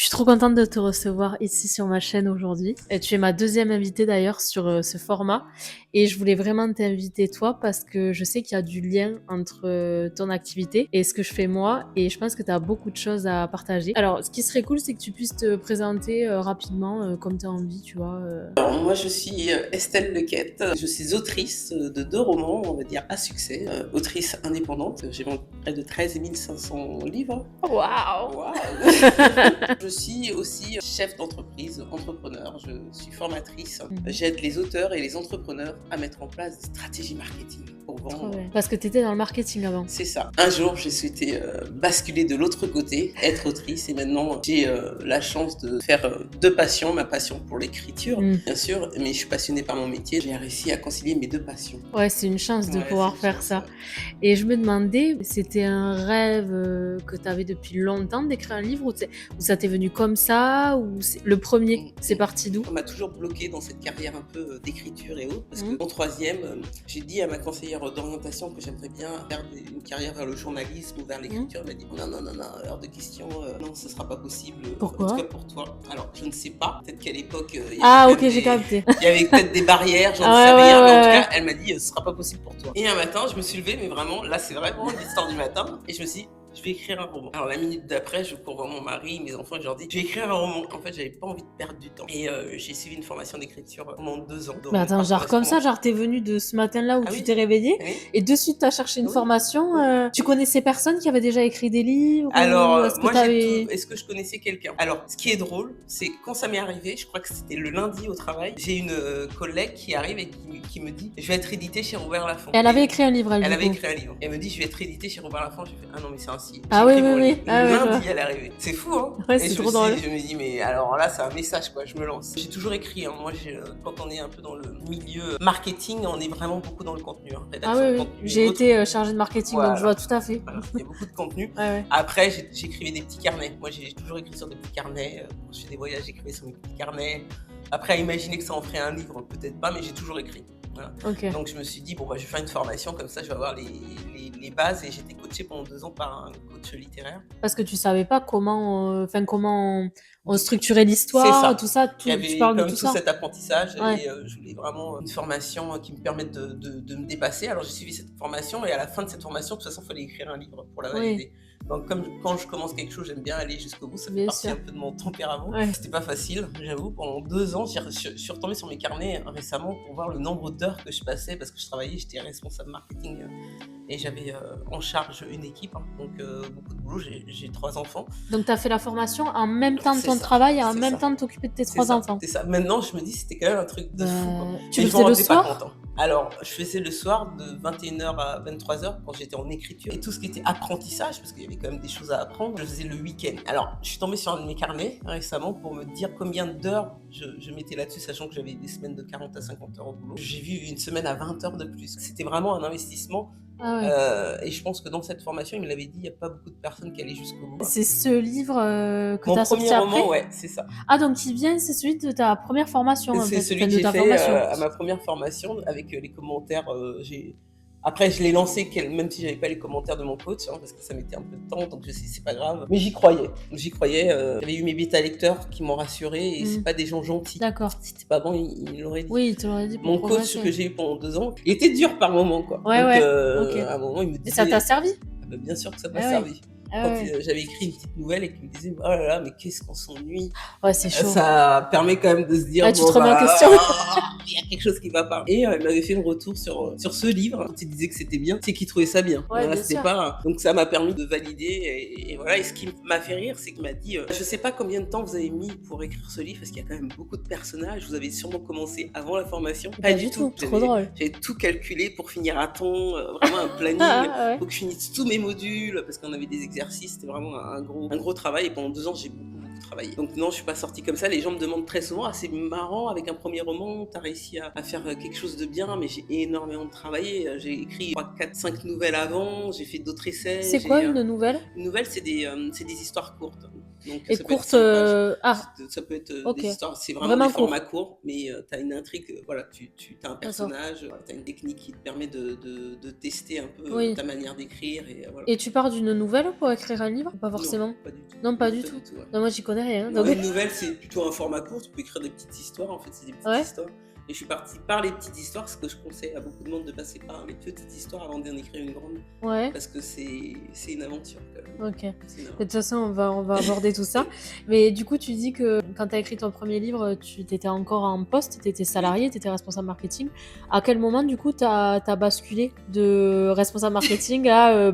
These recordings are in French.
suis trop contente de te recevoir ici sur ma chaîne aujourd'hui. Et tu es ma deuxième invitée d'ailleurs sur ce format. Et je voulais vraiment t'inviter toi parce que je sais qu'il y a du lien entre ton activité et ce que je fais moi. Et je pense que tu as beaucoup de choses à partager. Alors, ce qui serait cool, c'est que tu puisses te présenter rapidement comme tu as envie, tu vois. Alors moi je suis Estelle Lequette, je suis autrice de 2 romans, on va dire à succès, autrice indépendante. J'ai vendu près de 13 500 livres. Waouh! Waouh. Je suis aussi chef d'entreprise, entrepreneur, je suis formatrice. J'aide les auteurs et les entrepreneurs à mettre en place des stratégies marketing pour Trop vendre. bien. Parce que tu étais dans le marketing avant. C'est ça. Un jour, j'ai souhaité basculer de l'autre côté, être autrice, et maintenant j'ai la chance de faire 2 passions, ma passion pour l'écriture, bien sûr, mais je suis passionnée par mon métier. J'ai réussi à concilier mes 2 passions. Ouais, c'est une chance de Ouais, pouvoir c'est une faire chance, ça. ouais. Et je me demandais, c'était un rêve que tu avais depuis longtemps d'écrire un livre ou ça t'est venu comme ça ou le premier, c'est parti d'où? On m'a toujours bloquée dans cette carrière un peu d'écriture et autres, parce que en troisième, j'ai dit à ma conseillère d'orientation que j'aimerais bien faire une carrière vers le journalisme ou vers l'écriture. Elle m'a dit non, hors de question, non, ce sera pas possible. Pourquoi? En tout cas pour toi. Alors, je ne sais pas. Peut-être qu'à l'époque, il y avait Ah ok, peut-être j'ai capté. il y avait peut-être des barrières, j'en Ah sais ouais, rien. ouais, Mais en tout ouais. cas, elle m'a dit ce sera pas possible pour toi. Et un matin, je me suis levée, mais vraiment, là, c'est vraiment l'histoire du matin. Et je me suis dit, je vais écrire un roman. Alors la minute d'après, je cours voir mon mari, mes enfants, et je leur dis, je vais écrire un roman. En fait, j'avais pas envie de perdre du temps. Et j'ai suivi une formation d'écriture pendant 2 ans. Donc, Mais attends, par genre comme ça, correspondance. genre t'es venu de ce matin-là où Ah tu oui, t'es réveillé oui. et de suite t'as cherché une Oui, formation. oui. Tu connaissais personne qui avait déjà écrit des livres Alors, ou est-ce que moi, j'ai t'avais... tout. Est-ce que je connaissais quelqu'un? Alors, ce qui est drôle, c'est que quand ça m'est arrivé, je crois que c'était le lundi au travail, j'ai une collègue qui arrive et qui me dit, je vais être éditée chez Robert Laffont. Elle avait écrit un livre, elle, Elle du avait coup. écrit un livre. Elle me dit, je vais être éditée chez Robert Laffont. J'ai fait, ah non, mais c'est un signe. Ah J'ai oui, écrit oui, mon oui. livre. Ah Le ouais, je lundi, vois. elle est arrivée. C'est fou, hein? Ouais, Et c'est je trop drôle. je me dis, mais alors là, c'est un message, quoi. Je me lance. J'ai toujours écrit, hein. Moi, quand on est un peu dans le milieu marketing, on est vraiment beaucoup dans le contenu, hein. Ah Rédaction oui, de oui. contenu et J'ai autres. été chargée de marketing, donc je vois Voilà. tout à fait. Voilà. Il y a beaucoup de contenu. Ouais, ouais. Après, j'écrivais des petits carnets. Moi, j'ai toujours écrit sur des petits carnets. Quand je fais des voyages, j'écrivais sur mes petits carnets. Après, à imaginer que ça en ferait un livre, peut-être pas, mais j'ai toujours écrit. Voilà. Ok. Donc, je me suis dit, bon, bah, je vais faire une formation, comme ça, je vais avoir les bases. Et j'ai été coachée pendant 2 ans par un coach littéraire. Parce que tu savais pas comment, comment on structurait l'histoire, C'est ça. tout ça, Il y tu avait parles de comme tout tout ça. cet apprentissage Ouais. et je voulais vraiment une formation qui me permette de me dépasser. Alors j'ai suivi cette formation et à la fin de cette formation, de toute façon, il fallait écrire un livre pour la valider. Donc comme quand je commence quelque chose, j'aime bien aller jusqu'au bout. Ça fait Bien partie sûr. un peu de mon tempérament. Ouais. C'était pas facile, j'avoue. Pendant 2 ans, je suis retombée sur mes carnets récemment pour voir le nombre d'heures que je passais parce que je travaillais, j'étais responsable marketing et j'avais en charge une équipe, hein, donc beaucoup de boulot. J'ai 3 enfants. Donc tu as fait la formation en même temps de C'est ton ça, travail et en c'est même ça. temps de t'occuper de tes C'est 3 ça, enfants. c'est ça. Maintenant, je me dis, c'était quand même un truc de fou, quoi. Tu Mais le je m'en faisais le rendais pas soir? compte, hein. Alors, je faisais le soir de 21h à 23h quand j'étais en écriture. Et tout ce qui était apprentissage, parce qu'il y avait quand même des choses à apprendre, je faisais le week-end. Alors, je suis tombée sur un de mes carnets récemment pour me dire combien d'heures je mettais là-dessus, sachant que j'avais des semaines de 40 à 50 heures au boulot. J'ai vu une semaine à 20 heures de plus. C'était vraiment un investissement. Ah ouais. Et je pense que dans cette formation, il me l'avait dit, il n'y a pas beaucoup de personnes qui allaient jusqu'au bout. C'est ce livre que tu Mon as sorti premier après? roman, ouais, c'est ça. Ah, donc qui vient, c'est celui de ta première formation, en C'est fait, celui enfin, que de j'ai ta fait formation. à ma première formation avec les commentaires. Après, je l'ai lancé, même si j'avais pas les commentaires de mon coach, hein, parce que ça mettait un peu de temps, donc je sais, c'est pas grave. Mais j'y croyais. J'avais eu mes bêta-lecteurs qui m'ont rassuré et c'est pas des gens gentils. D'accord. Si c'était pas bon, il l'auraient dit. Oui, il te l'aurait dit pour Mon coach progresser. que j'ai eu pendant 2 ans, il était dur par moment, quoi. Ouais, donc, ouais, ok. à un moment, il me Et disait. ça t'a servi? Ah bah, bien sûr que ça m'a Ah ouais. servi. Ah Quand ouais. j'avais écrit une petite nouvelle et qu'il me disait, oh là là, mais qu'est-ce qu'on s'ennuie. Ouais, c'est chaud. Ça permet quand même de se dire, Ouais, tu te remets en question. il y a quelque chose qui va pas. Et il m'avait fait le retour sur ce livre. Quand il disait que c'était bien, c'est qu'il trouvait ça bien. Ouais, bien c'était sûr. pas. Donc ça m'a permis de valider. Et voilà. Et ce qui m'a fait rire, c'est qu'il m'a dit, je sais pas combien de temps vous avez mis pour écrire ce livre, parce qu'il y a quand même beaucoup de personnages. Vous avez sûrement commencé avant la formation. Pas du tout. Trop drôle. J'avais tout calculé pour finir à temps, vraiment un planning. Ah, ouais. Faut que je finisse tous mes modules, parce qu'on avait des exercices. C'était vraiment un gros travail. Et pendant 2 ans, j'ai beaucoup travaillé. Donc non, je suis pas sortie comme ça. Les gens me demandent très souvent, ah, c'est marrant, avec un premier roman, t'as réussi à faire quelque chose de bien, mais j'ai énormément travaillé. J'ai écrit 3, 4, 5 nouvelles avant, j'ai fait d'autres essais. C'est quoi une nouvelle? Une nouvelle, c'est des histoires courtes. Donc Et ça peut être courte, 5 pages. Ça peut être OK. des histoires, c'est vraiment Vraiment des court. formats courts, mais tu as une intrigue, voilà, tu as un D'accord. personnage, tu as une technique qui te permet de tester un peu Oui. ta manière d'écrire et voilà. Et tu pars d'une nouvelle pour écrire un livre? Pas Non, forcément? pas du tout. Non, pas Non, du pas tout? du tout, ouais. Non, moi j'y connais rien, Non, donc une nouvelle, c'est plutôt un format court, tu peux écrire des petites histoires, en fait, c'est des petites ouais? histoires. Et je suis partie par les petites histoires, ce que je conseille à beaucoup de monde de passer par les petites histoires avant d'en écrire une grande, Ouais? parce que c'est une aventure quand même. OK. C'est une De aventure. toute façon, on va aborder tout ça. Mais du coup, tu dis que quand tu as écrit ton premier livre, tu étais encore en poste, tu étais Oui. salarié, tu étais responsable marketing. À quel moment, du coup, tu as basculé de responsable marketing à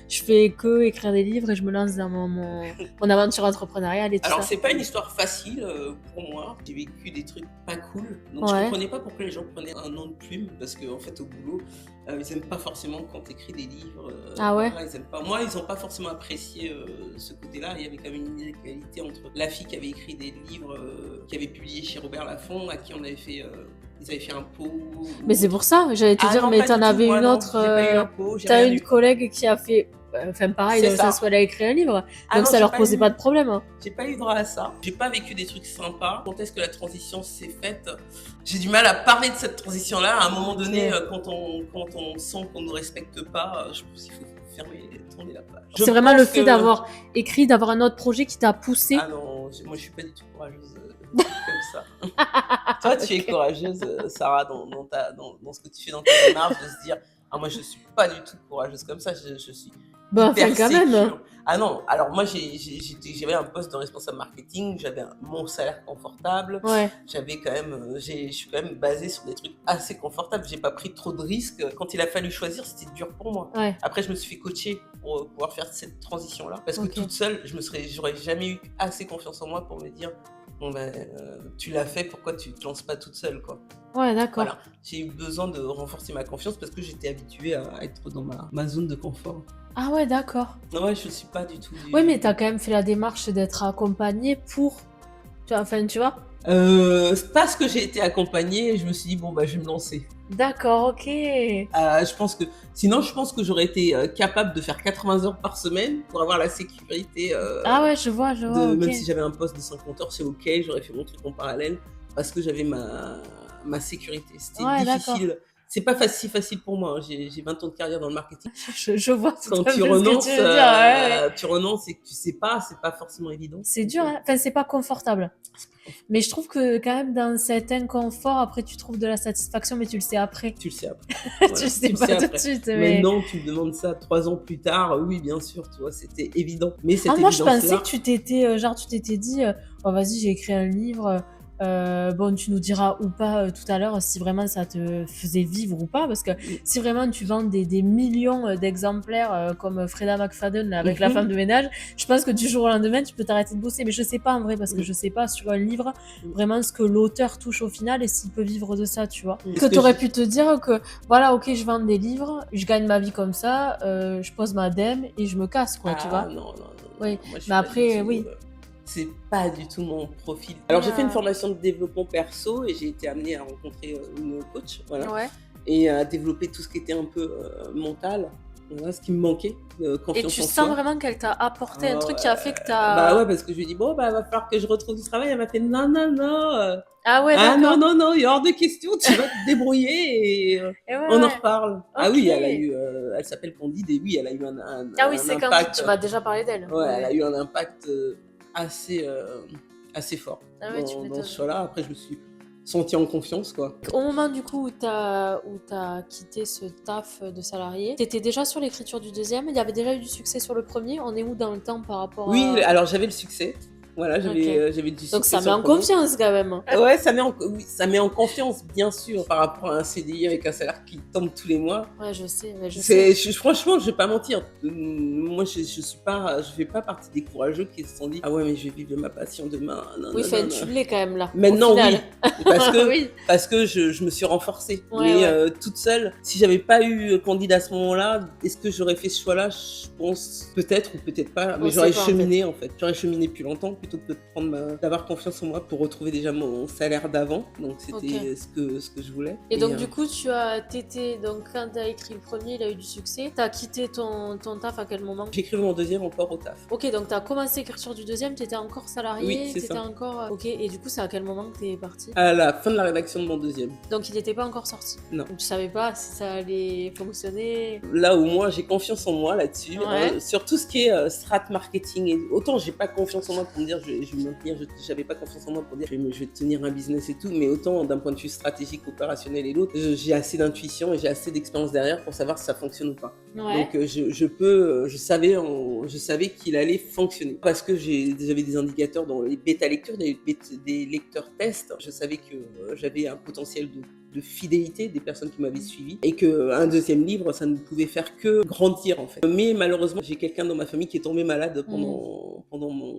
je fais que écrire des livres et je me lance dans mon aventure entrepreneuriale et tout Alors, ça? c'est pas une histoire facile pour moi. J'ai vécu des trucs pas cool. Donc, je Ouais. comprenais pas pourquoi les gens prenaient un nom de plume. Parce qu'en fait, au boulot, ils aiment pas forcément quand t'écris des livres. Ah ouais? Voilà, ils aiment pas. Moi, ils ont pas forcément apprécié ce côté-là. Il y avait quand même une inégalité entre la fille qui avait écrit des livres, qui avait publié chez Robert Laffont, à qui on avait fait. Ils avaient fait un pot. Mais c'est pour ça, j'allais te Ah dire, non, mais pas t'en du tout. avais Moi, une non. autre. J'ai pas eu un pot, j'ai T'as rien une eu. collègue qui a fait. Enfin, pareil, C'est dans le ça. sens où elle a écrit un livre. Ah Donc non, ça j'ai leur pas posait eu. pas de problème. Hein. J'ai pas eu droit à ça. J'ai pas vécu des trucs sympas. Quand est-ce que la transition s'est faite? J'ai du mal à parler de cette transition-là. À un moment donné, Ok. quand on sent qu'on ne nous respecte pas, je pense qu'il faut fermer, tourner la page. C'est vraiment le fait d'avoir écrit, d'avoir un autre projet qui t'a poussé. Ah non, moi je suis pas du tout courageuse comme ça. Toi, tu es courageuse, Sarah, dans ce que tu fais dans ta démarche, de se dire ah moi je suis pas du tout courageuse comme ça. Je suis Bah, hyper enfin, quand même. sécure. Ah non, alors moi j'avais un poste de responsable marketing, j'avais mon salaire confortable, Ouais. j'avais quand même, je suis quand même basée sur des trucs assez confortables, j'ai pas pris trop de risques. Quand il a fallu choisir, c'était dur pour moi. Ouais. Après, je me suis fait coacher pour pouvoir faire cette transition-là, parce que Ok. toute seule, j'aurais jamais eu assez confiance en moi pour me dire bon ben, tu l'as fait, pourquoi tu te lances pas toute seule, quoi. Ouais, d'accord. Voilà, j'ai eu besoin de renforcer ma confiance parce que j'étais habituée à être dans ma zone de confort. Ah ouais, d'accord. Ouais, je suis pas du tout. Ouais, mais t'as quand même fait la démarche d'être accompagnée pour. Enfin, tu vois? Parce que j'ai été accompagnée, je me suis dit bon bah je vais me lancer. D'accord, ok. Je pense que sinon je pense que j'aurais été capable de faire 80 heures par semaine pour avoir la sécurité. Ah ouais, je vois, ok. Même si j'avais un poste de 50 heures, c'est ok, j'aurais fait mon truc en parallèle parce que j'avais ma sécurité. C'était Ouais, difficile. C'est pas facile pour moi. Hein. J'ai 20 ans de carrière dans le marketing. Je vois tout Quand à tu fait renonces, ce que tu veux dire. Ouais. tu renonces et que tu sais pas, c'est pas forcément évident. C'est dur, hein. Enfin, c'est pas confortable. Mais je trouve que quand même dans cet inconfort, après tu trouves de la satisfaction, mais tu le sais après. Tu le sais après. Tu Voilà, le sais tu pas sais tout de après. suite. Mais... Maintenant, tu me demandes ça 3 ans plus tard, oui, bien sûr, tu vois, c'était évident. Mais cette Ah, moi je pensais évidence-là, que tu t'étais dit, oh vas-y, j'ai écrit un livre. Bon, tu nous diras ou pas tout à l'heure si vraiment ça te faisait vivre ou pas, parce que si vraiment tu vends des millions d'exemplaires comme Freda McFadden là, avec la femme de ménage, je pense que du jour au lendemain tu peux t'arrêter de bosser. Mais je sais pas en vrai, parce que je sais pas sur un livre vraiment ce que l'auteur touche au final et s'il peut vivre de ça, tu vois. Que t'aurais pu te dire que voilà, ok, je vends des livres, je gagne ma vie comme ça, je pose ma dème et je me casse, quoi, tu vois. Non. Oui, Moi, je suis mais pas après, du tout, oui. C'est pas du tout mon profil. Alors, j'ai fait une formation de développement perso et j'ai été amenée à rencontrer une coach, voilà, Ouais. et à développer tout ce qui était un peu mental. Voilà, ce qui me manquait, confiance Et tu en sens soi. vraiment qu'elle t'a apporté un truc qui a fait que t'as... Bah ouais, parce que je lui ai dit, bon, bah, va falloir que je retrouve du travail. Elle m'a fait, non. Ah ouais, Ah d'accord. non, il est hors de question, tu vas te débrouiller et Et ouais, on en ouais. reparle. Ah Ok. oui, elle a eu, elle s'appelle Candide et oui, elle a eu Ah oui, un c'est Candide, impact. tu m'as déjà parlé d'elle. Ouais, elle a eu un impact assez, assez fort Ah ouais, tu dans m'étonnes. ce choix-là. Après, je me suis sentie en confiance, quoi. Au moment du coup où t'as quitté ce taf de salarié, t'étais déjà sur l'écriture du deuxième, il y avait déjà eu du succès sur le premier, on est où dans le temps par rapport Oui, à... alors j'avais le succès. Voilà, j'avais du succès. Donc ça met sur en le premier. confiance quand même. Ouais, ça met en confiance, bien sûr, par rapport à un CDI avec un salaire qui tombe tous les mois. Ouais, je sais, mais je sais. Franchement, je vais pas mentir. Moi, je fais pas partie des courageux qui se sont dit ah ouais, mais je vais vivre de ma passion demain. Oui, tu l'es quand même là. Maintenant, au final. oui, Oui. parce que je me suis renforcée. Ouais, mais ouais. toute seule, si j'avais pas eu Candide à ce moment-là, est-ce que j'aurais fait ce choix-là? Je pense peut-être ou peut-être pas. Mais On j'aurais sait pas, cheminé en fait. J'aurais cheminé plus longtemps. plutôt que d'avoir confiance en moi pour retrouver déjà mon salaire d'avant. Donc c'était ce que je voulais. Et donc du coup, donc quand tu as écrit le premier, il a eu du succès. Tu as quitté ton taf à quel moment? J'ai écrit mon deuxième encore au taf. Ok, donc tu as commencé l'écriture du deuxième, tu étais encore salarié? Oui, c'est ça. Encore... Ok, et du coup, c'est à quel moment que tu es parti? À la fin de la rédaction de mon deuxième. Donc il n'était pas encore sorti? Non. Donc tu savais pas si ça allait fonctionner? Là où moi, j'ai confiance en moi là-dessus, sur tout ce qui est strat marketing. Et autant j'ai pas confiance en moi pour me dire je vais me maintenir, j'avais pas confiance en moi pour dire je vais tenir un business et tout, mais autant d'un point de vue stratégique, opérationnel et l'autre, j'ai assez d'intuition et j'ai assez d'expérience derrière pour savoir si ça fonctionne ou pas. Donc je savais qu'il allait fonctionner parce que j'avais des indicateurs dans les bêta lectures, des lecteurs tests. Je savais que j'avais un potentiel de fidélité des personnes qui m'avaient suivi et qu'un deuxième livre, ça ne pouvait faire que grandir en fait. Mais malheureusement, j'ai quelqu'un dans ma famille qui est tombé malade pendant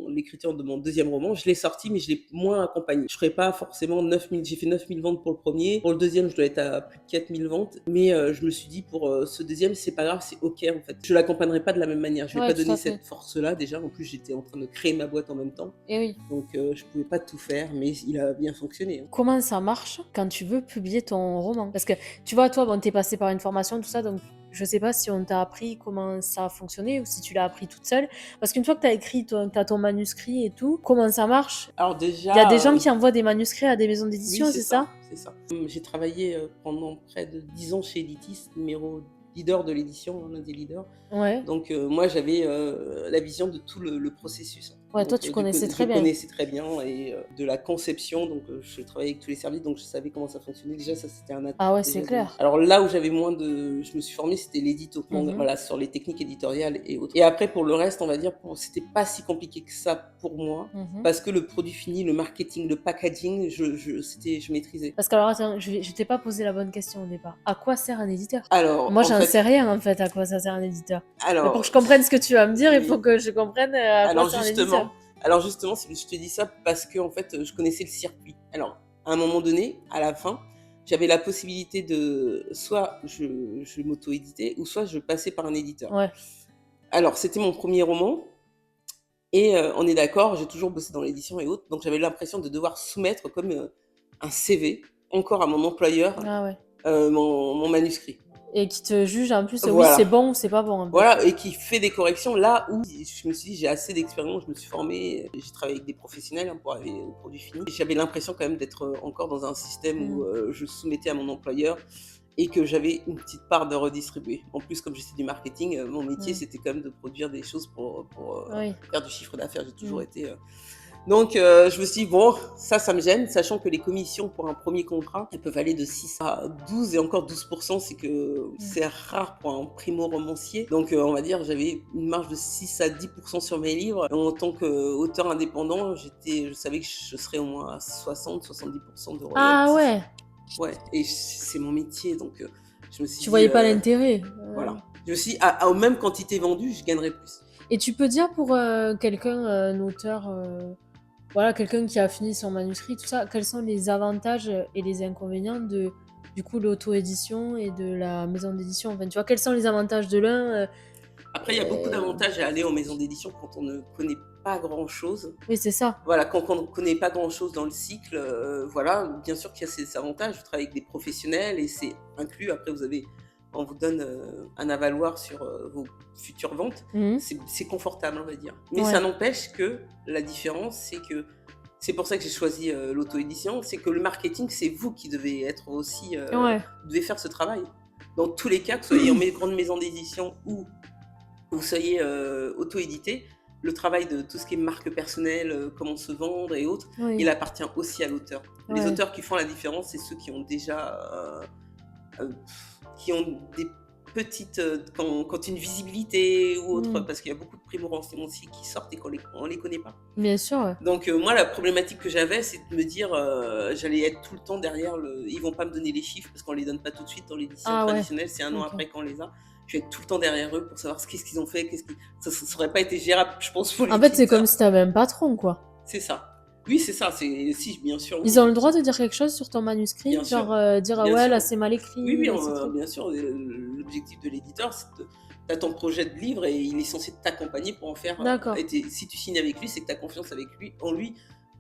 l'écriture de mon deuxième roman. Je l'ai sorti, mais je l'ai moins accompagné. Je ferai pas forcément 9000, j'ai fait 9000 ventes pour le premier. Pour le deuxième, je dois être à plus de 4000 ventes. Mais je me suis dit, pour ce deuxième, c'est pas grave, c'est ok en fait. Je l'accompagnerai pas de la même manière. Je vais pas donner cette force-là déjà. En plus, j'étais en train de créer ma boîte en même temps. Et oui. Donc je pouvais pas tout faire, mais il a bien fonctionné. Comment ça marche quand tu veux publier ton roman? Parce que tu vois, toi, t'es passé par une formation, tout ça, donc je sais pas si on t'a appris comment ça a fonctionné ou si tu l'as appris toute seule. Parce qu'une fois que t'as écrit, t'as ton manuscrit et tout, comment ça marche? Alors déjà... Il y a des gens qui envoient des manuscrits à des maisons d'édition, c'est ça? C'est ça. J'ai travaillé pendant près de 10 ans chez Editis, numéro leader de l'édition, l'un des leaders. Ouais. Donc moi, j'avais la vision de tout le processus. Ouais, donc, toi, tu connaissais très bien. Je connaissais très bien et de la conception, donc je travaillais avec tous les services, donc je savais comment ça fonctionnait. Déjà, ça, c'était un atout. Ah ouais, c'est clair. Alors là où j'avais je me suis formée, c'était l'édito, voilà, sur les techniques éditoriales et autres. Et après, pour le reste, on va dire, c'était pas si compliqué que ça pour moi, parce que le produit fini, le marketing, le packaging, je maîtrisais. Parce que alors, attends, je t'ai pas posé la bonne question au départ. À quoi sert un éditeur? Alors, moi, j'en sais rien en fait à quoi ça sert un éditeur. Alors, mais pour que je comprenne ce que tu vas me dire, il faut que je comprenne à quoi sert un éditeur. Alors justement, je te dis ça parce que en fait, je connaissais le circuit. Alors, à un moment donné, à la fin, j'avais la possibilité de soit je m'auto-éditais ou soit je passais par un éditeur. Ouais. Alors, c'était mon premier roman et on est d'accord, j'ai toujours bossé dans l'édition et autres, donc j'avais l'impression de devoir soumettre comme un CV encore à mon employeur mon manuscrit. Et qui te juge en plus, voilà. Oui, c'est bon ou c'est pas bon. Voilà, et qui fait des corrections là où je me suis dit, j'ai assez d'expérience, je me suis formée, j'ai travaillé avec des professionnels pour arriver au produit fini. J'avais l'impression quand même d'être encore dans un système où je soumettais à mon employeur et que j'avais une petite part de redistribuer. En plus, comme j'étais du marketing, mon métier, c'était quand même de produire des choses pour faire du chiffre d'affaires. J'ai toujours été... Donc, je me suis dit, bon, ça me gêne, sachant que les commissions pour un premier contrat, elles peuvent aller de 6 à 12 et encore 12%, c'est rare pour un primo-romancier. Donc, on va dire, j'avais une marge de 6 à 10% sur mes livres. En tant qu'auteur indépendant, je savais que je serais au moins à 60-70% de royalties. Ah ouais. Ouais, et c'est mon métier, donc je me suis dit... Tu voyais pas l'intérêt. Voilà. Je me suis dit, à même quantité vendue, je gagnerais plus. Et tu peux dire pour quelqu'un, un auteur... Voilà, quelqu'un qui a fini son manuscrit, tout ça, quels sont les avantages et les inconvénients de, du coup, l'auto-édition et de la maison d'édition? Enfin, tu vois, quels sont les avantages de l'un Après, il y a beaucoup d'avantages à aller en maison d'édition quand on ne connaît pas grand-chose. Oui, c'est ça. Voilà, quand on ne connaît pas grand-chose dans le cycle, voilà, bien sûr qu'il y a ces avantages. Je travaille avec des professionnels et c'est inclus. Après, on vous donne un avaloir sur vos futures ventes. C'est confortable, on va dire. Mais ça n'empêche que la différence, c'est pour ça que j'ai choisi l'auto-édition, c'est que le marketing, c'est vous qui devez être aussi, devez faire ce travail. Dans tous les cas, que vous soyez en grande maison d'édition ou que vous soyez auto-édité, le travail de tout ce qui est marque personnelle, comment se vendre et autres, il appartient aussi à l'auteur. Les auteurs qui font la différence, c'est ceux qui ont déjà... qui ont des petites... quand une visibilité ou autre, parce qu'il y a beaucoup de primo-romanciers qui sortent et qu'on les connaît pas. Bien sûr. Donc moi, la problématique que j'avais, c'est de me dire, j'allais être tout le temps derrière ils vont pas me donner les chiffres parce qu'on les donne pas tout de suite dans l'édition traditionnelle, c'est un an après qu'on les a. Je vais être tout le temps derrière eux pour savoir qu'est-ce qu'ils ont fait, ça aurait pas été gérable, je pense, pour les En fait, c'est comme si t'avais un patron, quoi. C'est ça. Oui, c'est ça, si, bien sûr. Ils ont le droit de dire quelque chose sur ton manuscrit, bien genre dire bien là sûr. c'est mal écrit. Oui, bien sûr. L'objectif de l'éditeur, c'est as ton projet de livre et il est censé t'accompagner pour en faire. D'accord, Si tu signes avec lui, c'est que tu as confiance avec lui, en lui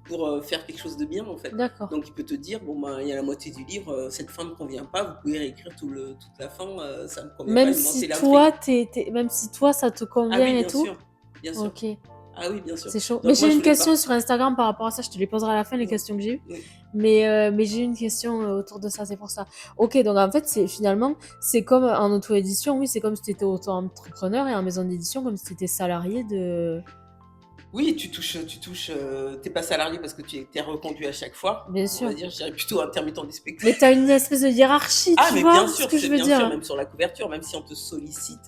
pour faire quelque chose de bien en fait. d'accord. Donc il peut te dire bon ben il y a la moitié du livre, cette fin ne me convient pas, vous pouvez réécrire toute la fin, ça me convient pas, Même augmenter si l'intrigue. toi, même si toi, ça te Ah convient oui, et bien tout? sûr, bien sûr. Ok, Ah oui, bien sûr. c'est chaud. Mais Donc moi j'ai je une voulais question pas. sur Instagram par rapport à ça, je te les poserai à la fin, les Oui, questions que j'ai eues. oui. Mais j'ai une question autour de ça, c'est pour ça. Ok, donc en fait, finalement, c'est comme en auto-édition, oui, c'est comme si tu étais auto-entrepreneur et en maison d'édition, comme si tu étais salarié de. Oui, tu pas salarié parce que tu es reconduit à chaque fois. Bien On va sûr. dire, je dirais plutôt intermittent du spectacle. Mais t'as une espèce de hiérarchie, Ah, tu mais vois bien ce sûr, que je c'est veux bien dire, sûr, hein. même sur la couverture, même si on te sollicite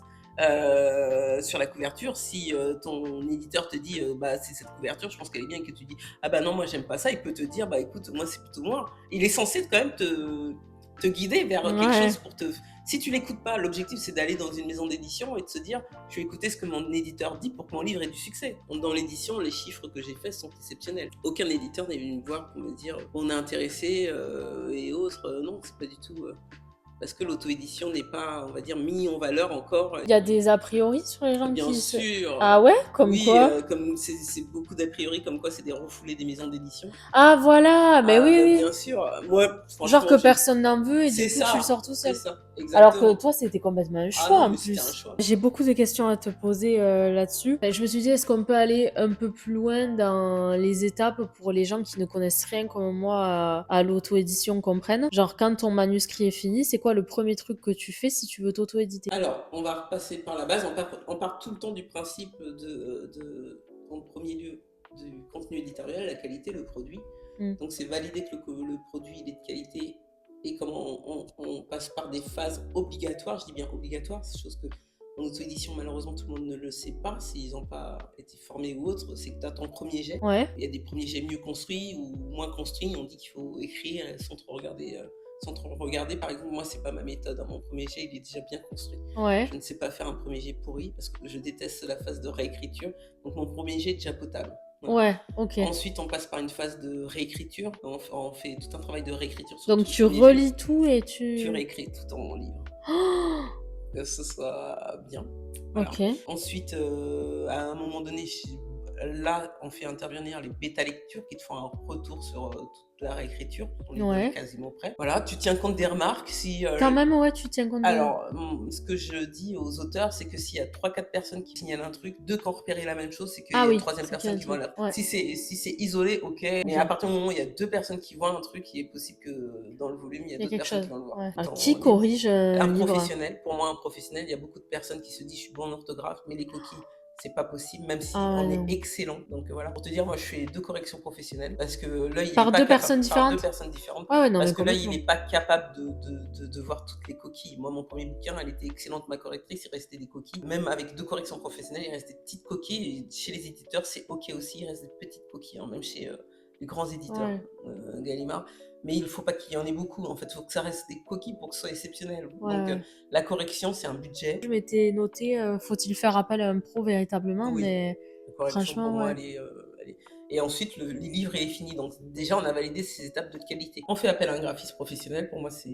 sur la couverture, si ton éditeur te dit bah c'est cette couverture, je pense qu'elle est bien, et que tu dis ah bah non moi j'aime pas ça, il peut te dire bah écoute moi c'est plutôt moi. Il est censé quand même te guider vers quelque Ouais. chose pour te. Si tu l'écoutes pas, l'objectif c'est d'aller dans une maison d'édition et de se dire je vais écouter ce que mon éditeur dit pour que mon livre ait du succès. Donc, dans l'édition, les chiffres que j'ai faits sont exceptionnels. Aucun éditeur n'est venu me voir pour me dire on est intéressé et autres. Non, c'est pas du tout. Parce que l'auto-édition n'est pas, on va dire, mis en valeur encore. Il y a des a priori sur les gens Bien qui se. sûr, Ah ouais? Comme oui, quoi? comme c'est beaucoup d'a priori comme quoi c'est des refoulés des maisons d'édition. Ah voilà, mais Ah oui, bah, oui. bien sûr, moi Genre que franchement, personne n'en veut et du coup tu le sors tout c'est seul. ça, Alors que exactement. toi, c'était complètement un Ah choix non, en mais c'était un plus. choix. J'ai beaucoup de questions à te poser là-dessus. Et je me suis dit, est-ce qu'on peut aller un peu plus loin dans les étapes pour les gens qui ne connaissent rien comme moi à l'auto-édition comprennent? Genre, quand ton manuscrit est fini, c'est quoi le premier truc que tu fais si tu veux t'auto-éditer? Alors, on va repasser par la base, on part tout le temps du principe en premier lieu, du contenu éditorial, la qualité, le produit. Hmm. Donc c'est valider que le produit il est de qualité et comment on passe par des phases obligatoires, je dis bien obligatoires, c'est chose que en auto-édition malheureusement tout le monde ne le sait pas, s'ils n'ont pas été formés ou autre, c'est que tu as ton premier jet. Ouais. Il y a des premiers jets mieux construits ou moins construits, on dit qu'il faut écrire sans trop regarder. Sans trop regarder, par exemple, moi c'est pas ma méthode, mon premier jet il est déjà bien construit. Ouais. Je ne sais pas faire un premier jet pourri parce que je déteste la phase de réécriture, donc mon premier jet est déjà potable. Voilà. Ouais, ok. Ensuite, on passe par une phase de réécriture. On fait tout un travail de réécriture. Donc tu relis tout et tu. Tu réécris tout ton livre. Oh, Que ce soit bien. Voilà. ok. Ensuite, à un moment donné, là, on fait intervenir les bêta-lectures qui te font un retour sur toute la réécriture. On est Ouais. quasiment prêt. Voilà, tu tiens compte des remarques. Si, Quand même, ouais, tu tiens compte de. alors, ce que je dis aux auteurs, c'est que s'il y a 3-4 personnes qui signalent un truc, 2 qui ont repéré la même chose, c'est qu'il y a une troisième c'est qu'il y a personne un qui voit truc. la. Ouais. Si c'est isolé, ok. Mais Ok. à partir du moment où il y a 2 personnes qui voient un truc, il est possible que dans le volume, il y a d'autres quelque personnes chose. qui vont le voir. Ouais. Dans Qui le livre. corrige Un un livre? professionnel, pour moi, un professionnel, il y a beaucoup de personnes qui se disent je suis bon en orthographe, mais les coquilles, c'est pas possible, même si Ah on non. est excellent. Donc voilà, pour te dire, moi je fais 2 corrections professionnelles parce que l'œil Par est pas deux capable. personnes Par 2 différentes? personnes différentes. Ah ouais, non, Parce mais que l'œil, il complètement. n'est pas capable de voir toutes les coquilles. Moi, mon premier bouquin, elle était excellente, ma correctrice, il restait des coquilles. Même avec 2 corrections professionnelles, il reste des petites coquilles. Et chez les éditeurs, c'est ok aussi, il reste des petites coquilles, hein, même chez les grands éditeurs, Ouais. Gallimard. Mais il ne faut pas qu'il y en ait beaucoup. En fait, il faut que ça reste des coquilles pour que ce soit exceptionnel. Ouais, Donc, ouais. la correction, c'est un budget. Je m'étais noté, faut-il faire appel à un pro véritablement, Oui, mais la correction, pour franchement, moi, ouais. elle est. Et ensuite, le livre il est fini. Donc, déjà, on a validé ces étapes de qualité. On fait appel à un graphiste professionnel. Pour moi, c'est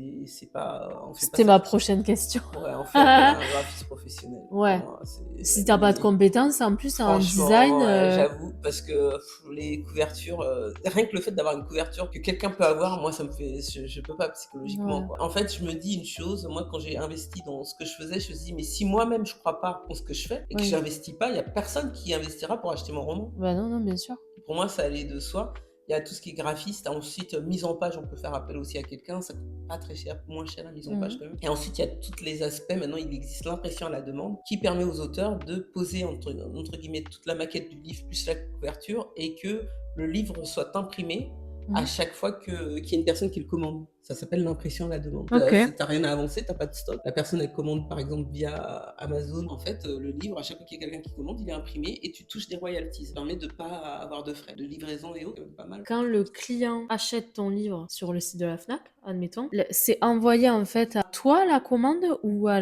pas. On fait pas C'était ça. ma prochaine question. Ouais, on fait appel à un graphiste professionnel. Ouais. Pour moi, Si t'as pas de compétences, en plus en design. ouais, j'avoue, parce que les couvertures, rien que le fait d'avoir une couverture que quelqu'un peut avoir, moi ça me fait, je peux pas psychologiquement. Ouais. Quoi. En fait, je me dis une chose, moi quand j'ai investi dans ce que je faisais, je me dis mais si moi-même je crois pas en ce que je fais et que Oui. j'investis pas, il y a personne qui investira pour acheter mon roman. Bah non, bien sûr. Pour moi, ça allait de soi. Il y a tout ce qui est graphiste. Ensuite, mise en page, on peut faire appel aussi à quelqu'un. Ça coûte pas très cher, moins cher la mise en page quand même. Et ensuite, il y a tous les aspects. Maintenant, il existe l'impression à la demande qui permet aux auteurs de poser entre guillemets toute la maquette du livre plus la couverture et que le livre soit imprimé à chaque fois qu'il y a une personne qui le commande. Ça s'appelle l'impression à la demande. Ok. Si t'as rien à avancer, t'as pas de stock. La personne, elle commande par exemple via Amazon. En fait, le livre, à chaque fois qu'il y a quelqu'un qui commande, il est imprimé et tu touches des royalties. Ça permet de pas avoir de frais de livraison et autres. Pas mal. Quand le client achète ton livre sur le site de la Fnac, admettons, c'est envoyé en fait à toi la commande ou à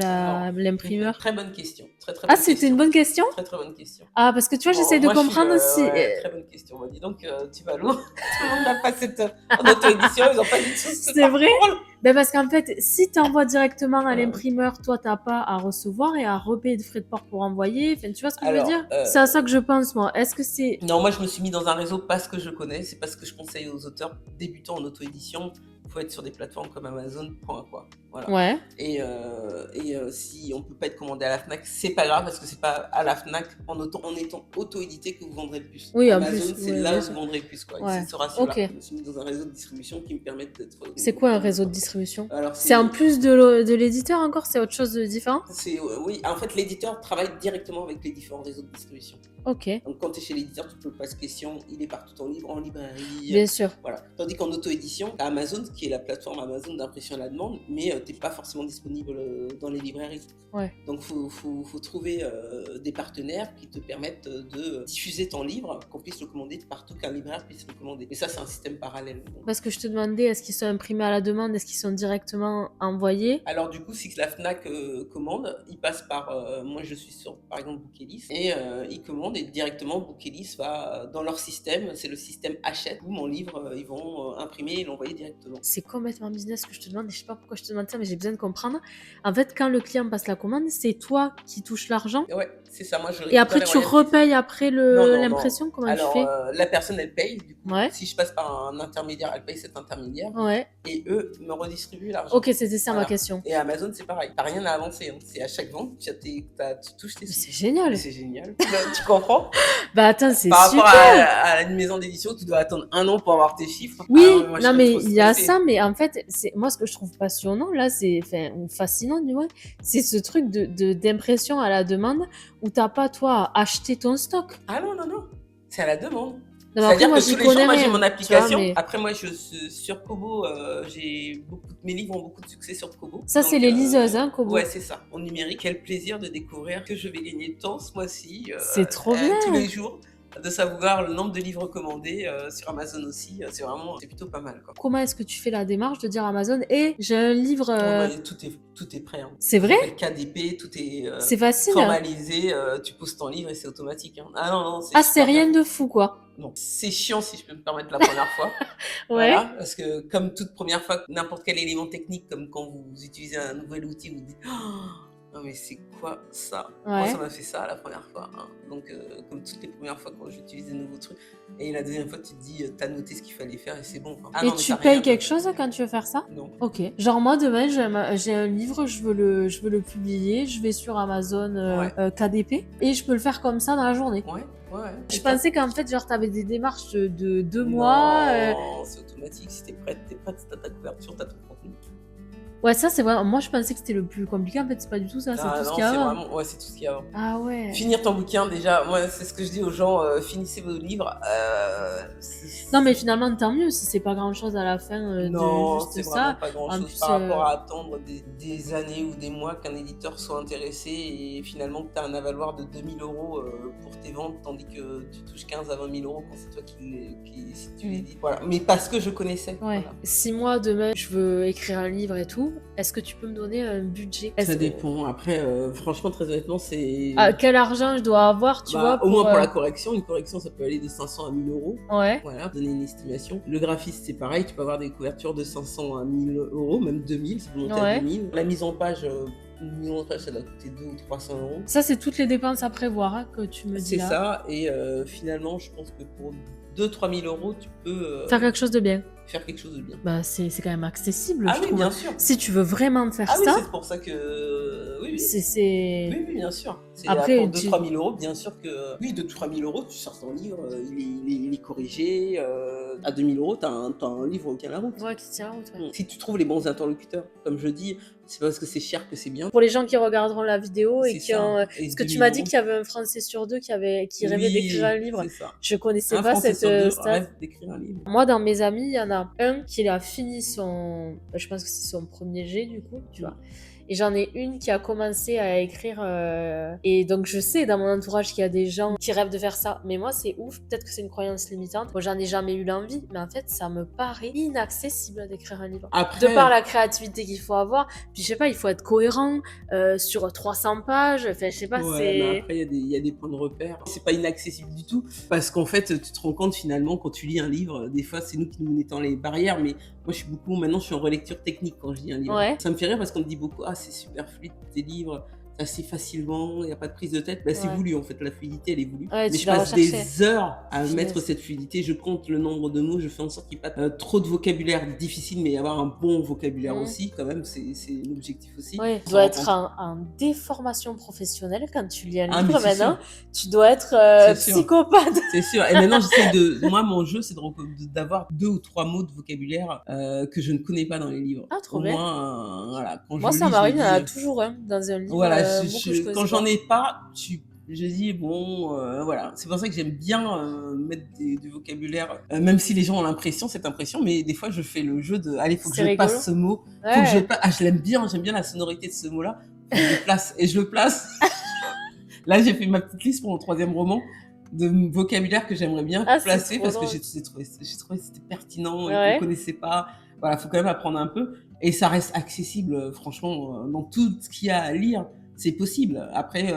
l'imprimeur? Très bonne question. Très bonne Ah, c'était une bonne question? Très bonne question. Ah, parce que tu vois, j'essaie de comprendre si. Très bonne question. Dis donc, tu vas loin. Tout le monde n'a pas cette. En auto-édition, ils n'ont pas du tout ce C'est vrai? Ben parce qu'en fait, si tu envoies directement à l'imprimeur, toi, t'as pas à recevoir et à repayer de frais de port pour envoyer. Enfin, tu vois ce que je veux Alors, dire? C'est à ça que je pense, moi. Est-ce que c'est... non, moi je me suis mis dans un réseau parce que je connais, c'est parce que je conseille aux auteurs débutants en auto-édition. Il faut être sur des plateformes comme Amazon, point quoi. Voilà. Ouais. Si on peut pas être commandé à la Fnac, c'est pas grave parce que c'est pas à la Fnac en étant auto-édité que vous vendrez le plus. Oui, en Amazon, plus, c'est ouais, là bien où sûr. vous vendrez le plus quoi. Ouais. Et c'est ce ratio-là. Ok. Je me suis mis dans un réseau de distribution qui me permet d'être. C'est quoi un réseau de distribution? Alors C'est en plus de l'éditeur encore? C'est autre chose de différent? Oui, en fait, l'éditeur travaille directement avec les différents réseaux de distribution. Ok. Donc, quand tu es chez l'éditeur, tu peux poser question, il est partout en librairie. Bien sûr. Voilà. Tandis qu'en auto-édition, tu as Amazon, qui est la plateforme Amazon d'impression à la demande, mais tu n'es pas forcément disponible dans les librairies. Ouais. Donc, il faut trouver des partenaires qui te permettent de diffuser ton livre, qu'on puisse le commander partout, qu'un libraire puisse le commander. Et ça, c'est un système parallèle. Donc. Parce que je te demandais, est-ce qu'ils sont imprimés à la demande? Est-ce qu'ils sont directement envoyés? Alors, du coup, si la Fnac commande, il passe par. Moi, je suis sur, par exemple, Bookelis, et ils commandent, et directement, Bookelis va dans leur système, c'est le système Hachette, où mon livre, ils vont imprimer et l'envoyer directement. C'est complètement business que je te demande, et je sais pas pourquoi je te demande ça, mais j'ai besoin de comprendre. En fait, quand le client passe la commande, c'est toi qui touches l'argent? Ouais, c'est ça. Moi, je Et après, tu repayes après l'impression? Comment Alors, tu fais? la personne, elle paye. Du coup, Ouais. si je passe par un intermédiaire, elle paye cet intermédiaire. Ouais. Et eux me redistribuent l'argent. Ok, c'était ça ma question. Et Amazon, c'est pareil. T'as rien à avancer. Hein. C'est à chaque vente, tu touches tes sous. C'est génial. C'est génial. Tu comprends? Bah attends, c'est par super. Par rapport à une maison d'édition, tu dois attendre 1 an pour avoir tes chiffres. Oui, moi, non mais il y a ça, mais en fait, moi ce que je trouve passionnant là, ou fascinant du moins, c'est ce truc d'impression à la demande où t'as pas toi à acheter ton stock. Ah non, c'est à la demande. Non, c'est-à-dire que tous les jours, moi j'ai mon application. Vois, mais... Après, moi sur Kobo, mes livres ont beaucoup de succès sur Kobo. Ça, c'est les liseuses, hein, Kobo. Ouais, c'est ça. En numérique, quel plaisir de découvrir que je vais gagner tant ce mois-ci. C'est trop bien. Tous les jours. De savoir le nombre de livres commandés sur Amazon aussi, c'est plutôt pas mal. Quoi. Comment est-ce que tu fais la démarche de dire à Amazon, j'ai un livre... Tout est prêt. Hein. C'est vrai? KDP, tout est c'est facile, formalisé, tu poses ton livre et c'est automatique. Hein. Ah non, c'est rien de fou, quoi. Non, c'est chiant si je peux me permettre la première fois. Ouais. Voilà, parce que comme toute première fois, n'importe quel élément technique, comme quand vous utilisez un nouvel outil, vous vous dites non mais c'est quoi ça? Ouais. Moi ça m'a fait ça la première fois. Hein. Donc comme toutes les premières fois quand j'utilise des nouveaux trucs, et la deuxième fois tu te dis t'as noté ce qu'il fallait faire et c'est bon. Et non, tu payes quelque chose quand tu veux faire ça? Non. Ok. Genre moi demain j'ai un livre, je veux le publier, je vais sur Amazon KDP et je peux le faire comme ça dans la journée. Ouais. Je pensais qu'en fait, genre, t'avais des démarches de 2 mois. Non, c'est automatique. Si t'es prête, t'as ta couverture, t'as ton contenu. Ouais, ça, c'est vrai. Moi, je pensais que c'était le plus compliqué. En fait, c'est pas du tout ça. C'est tout ce qu'il y a avant. Vraiment... Ouais, c'est tout ce qu'il y a avant. Ah ouais. Finir ton bouquin, déjà, moi, c'est ce que je dis aux gens, finissez vos livres. Non, mais finalement, tant mieux si c'est pas grand-chose à la fin non, de juste c'est ça. vraiment pas grand-chose par rapport à attendre des années ou des mois qu'un éditeur soit intéressé et finalement que tu as un avaloir de 2 000 € pour tes ventes, tandis que tu touches 15 à 20 000 € quand c'est toi qui si tu l'édites. Voilà. Mais parce que je connaissais. Ouais. Voilà. Si moi, demain, je veux écrire un livre et tout, est-ce que tu peux me donner un budget? Ça dépend. Après, franchement, très honnêtement, c'est... quel argent je dois avoir, tu vois? Au moins pour la correction. Une correction, ça peut aller de 500 à 1 000 €. Ouais. Voilà, donner une estimation. Le graphiste, c'est pareil. Tu peux avoir des couvertures de 500 à 1 000 €, même 2 000, ça peut monter à 2 000. La mise en page... Une mise en page, ça doit coûter 200 ou 300 €. Ça, c'est toutes les dépenses à prévoir hein, que tu me dis là. C'est ça. Et finalement, je pense que pour 2 000 à 3 000 €, tu peux... faire quelque chose de bien. Faire quelque chose de bien. Bah, c'est quand même accessible, je trouve. Oui, bien sûr. Si tu veux vraiment faire ça... oui, c'est pour ça que... Oui. Oui, bien sûr. Après, pour 2 000 à 3 000 €, bien sûr que... Oui, 2 000 à 3 000 €, tu sors ton livre, il est corrigé. À 2 000 €, t'as un livre qui tient la route. Ouais, qui tient la route, ouais. Si tu trouves les bons interlocuteurs, comme je dis, c'est pas parce que c'est cher que c'est bien. Pour les gens qui regarderont la vidéo et qui ont... Parce que tu m'as dit qu'il y avait un Français sur 2 qui rêvait d'écrire un livre. Ça. Je connaissais pas cette rêve d'écrire un livre. Moi, dans mes amis, il y en a un qui a fini son... Je pense que c'est son premier G, du coup, tu vois. Et j'en ai une qui a commencé à écrire. Et donc, je sais dans mon entourage qu'il y a des gens qui rêvent de faire ça. Mais moi, c'est ouf. Peut-être que c'est une croyance limitante. Moi, j'en ai jamais eu l'envie. Mais en fait, ça me paraît inaccessible d'écrire un livre. De par Après, la créativité qu'il faut avoir. Puis, je sais pas, il faut être cohérent sur 300 pages. Enfin, je sais pas, ouais, mais c'est... après, il y a des points de repère. C'est pas inaccessible du tout, parce qu'en fait, tu te rends compte finalement, quand tu lis un livre, des fois, c'est nous qui nous mettons les barrières, mais moi, maintenant, je suis en relecture technique quand je lis un livre. Ouais. Ça me fait rire parce qu'on me dit beaucoup, ah, c'est super fluide, tes livres, c'est assez facilement, il n'y a pas de prise de tête. Bah, c'est Ouais. voulu, en fait, la fluidité, elle est voulue. Ouais, Mais tu je l'as passe recherché. des heures à Punaise. mettre cette fluidité, je compte le nombre de mots, je fais en sorte qu'il n'y ait pas trop de vocabulaire difficile, mais avoir un bon vocabulaire Mhm. aussi, quand même, c'est l'objectif aussi. Ouais, tu On dois s'en être rend compte. en déformation professionnelle quand tu lis un Ah, mais livre c'est maintenant. sûr. Tu dois être C'est sûr. psychopathe. C'est sûr. Et maintenant, j'essaie moi, mon jeu, c'est d'avoir 2 ou 3 mots de vocabulaire que je ne connais pas dans les livres. Ah, trop Au bien. moins, voilà, quand Moi, je ça lis, je me m'arrive, il y en a dis, toujours un dans un livre, voilà, mot que je quand connaissais j'en pas. ai pas, je dis, bon, voilà. C'est pour ça que j'aime bien mettre du vocabulaire, même si les gens ont cette impression, mais des fois, je fais le jeu de, allez, faut que C'est je rigolo. passe ce mot, faut que je Ouais. place. Ah, je l'aime bien, j'aime bien la sonorité de ce mot-là, faut que je le place. Et je le place. Là, j'ai fait ma petite liste pour mon 3e roman de vocabulaire que j'aimerais bien Ah, c'est placer trop parce que drôle. j'ai trouvé que c'était pertinent et qu'on Ouais. connaissait pas. Voilà, faut quand même apprendre un peu. Et ça reste accessible, franchement, dans tout ce qu'il y a à lire, c'est possible. Après,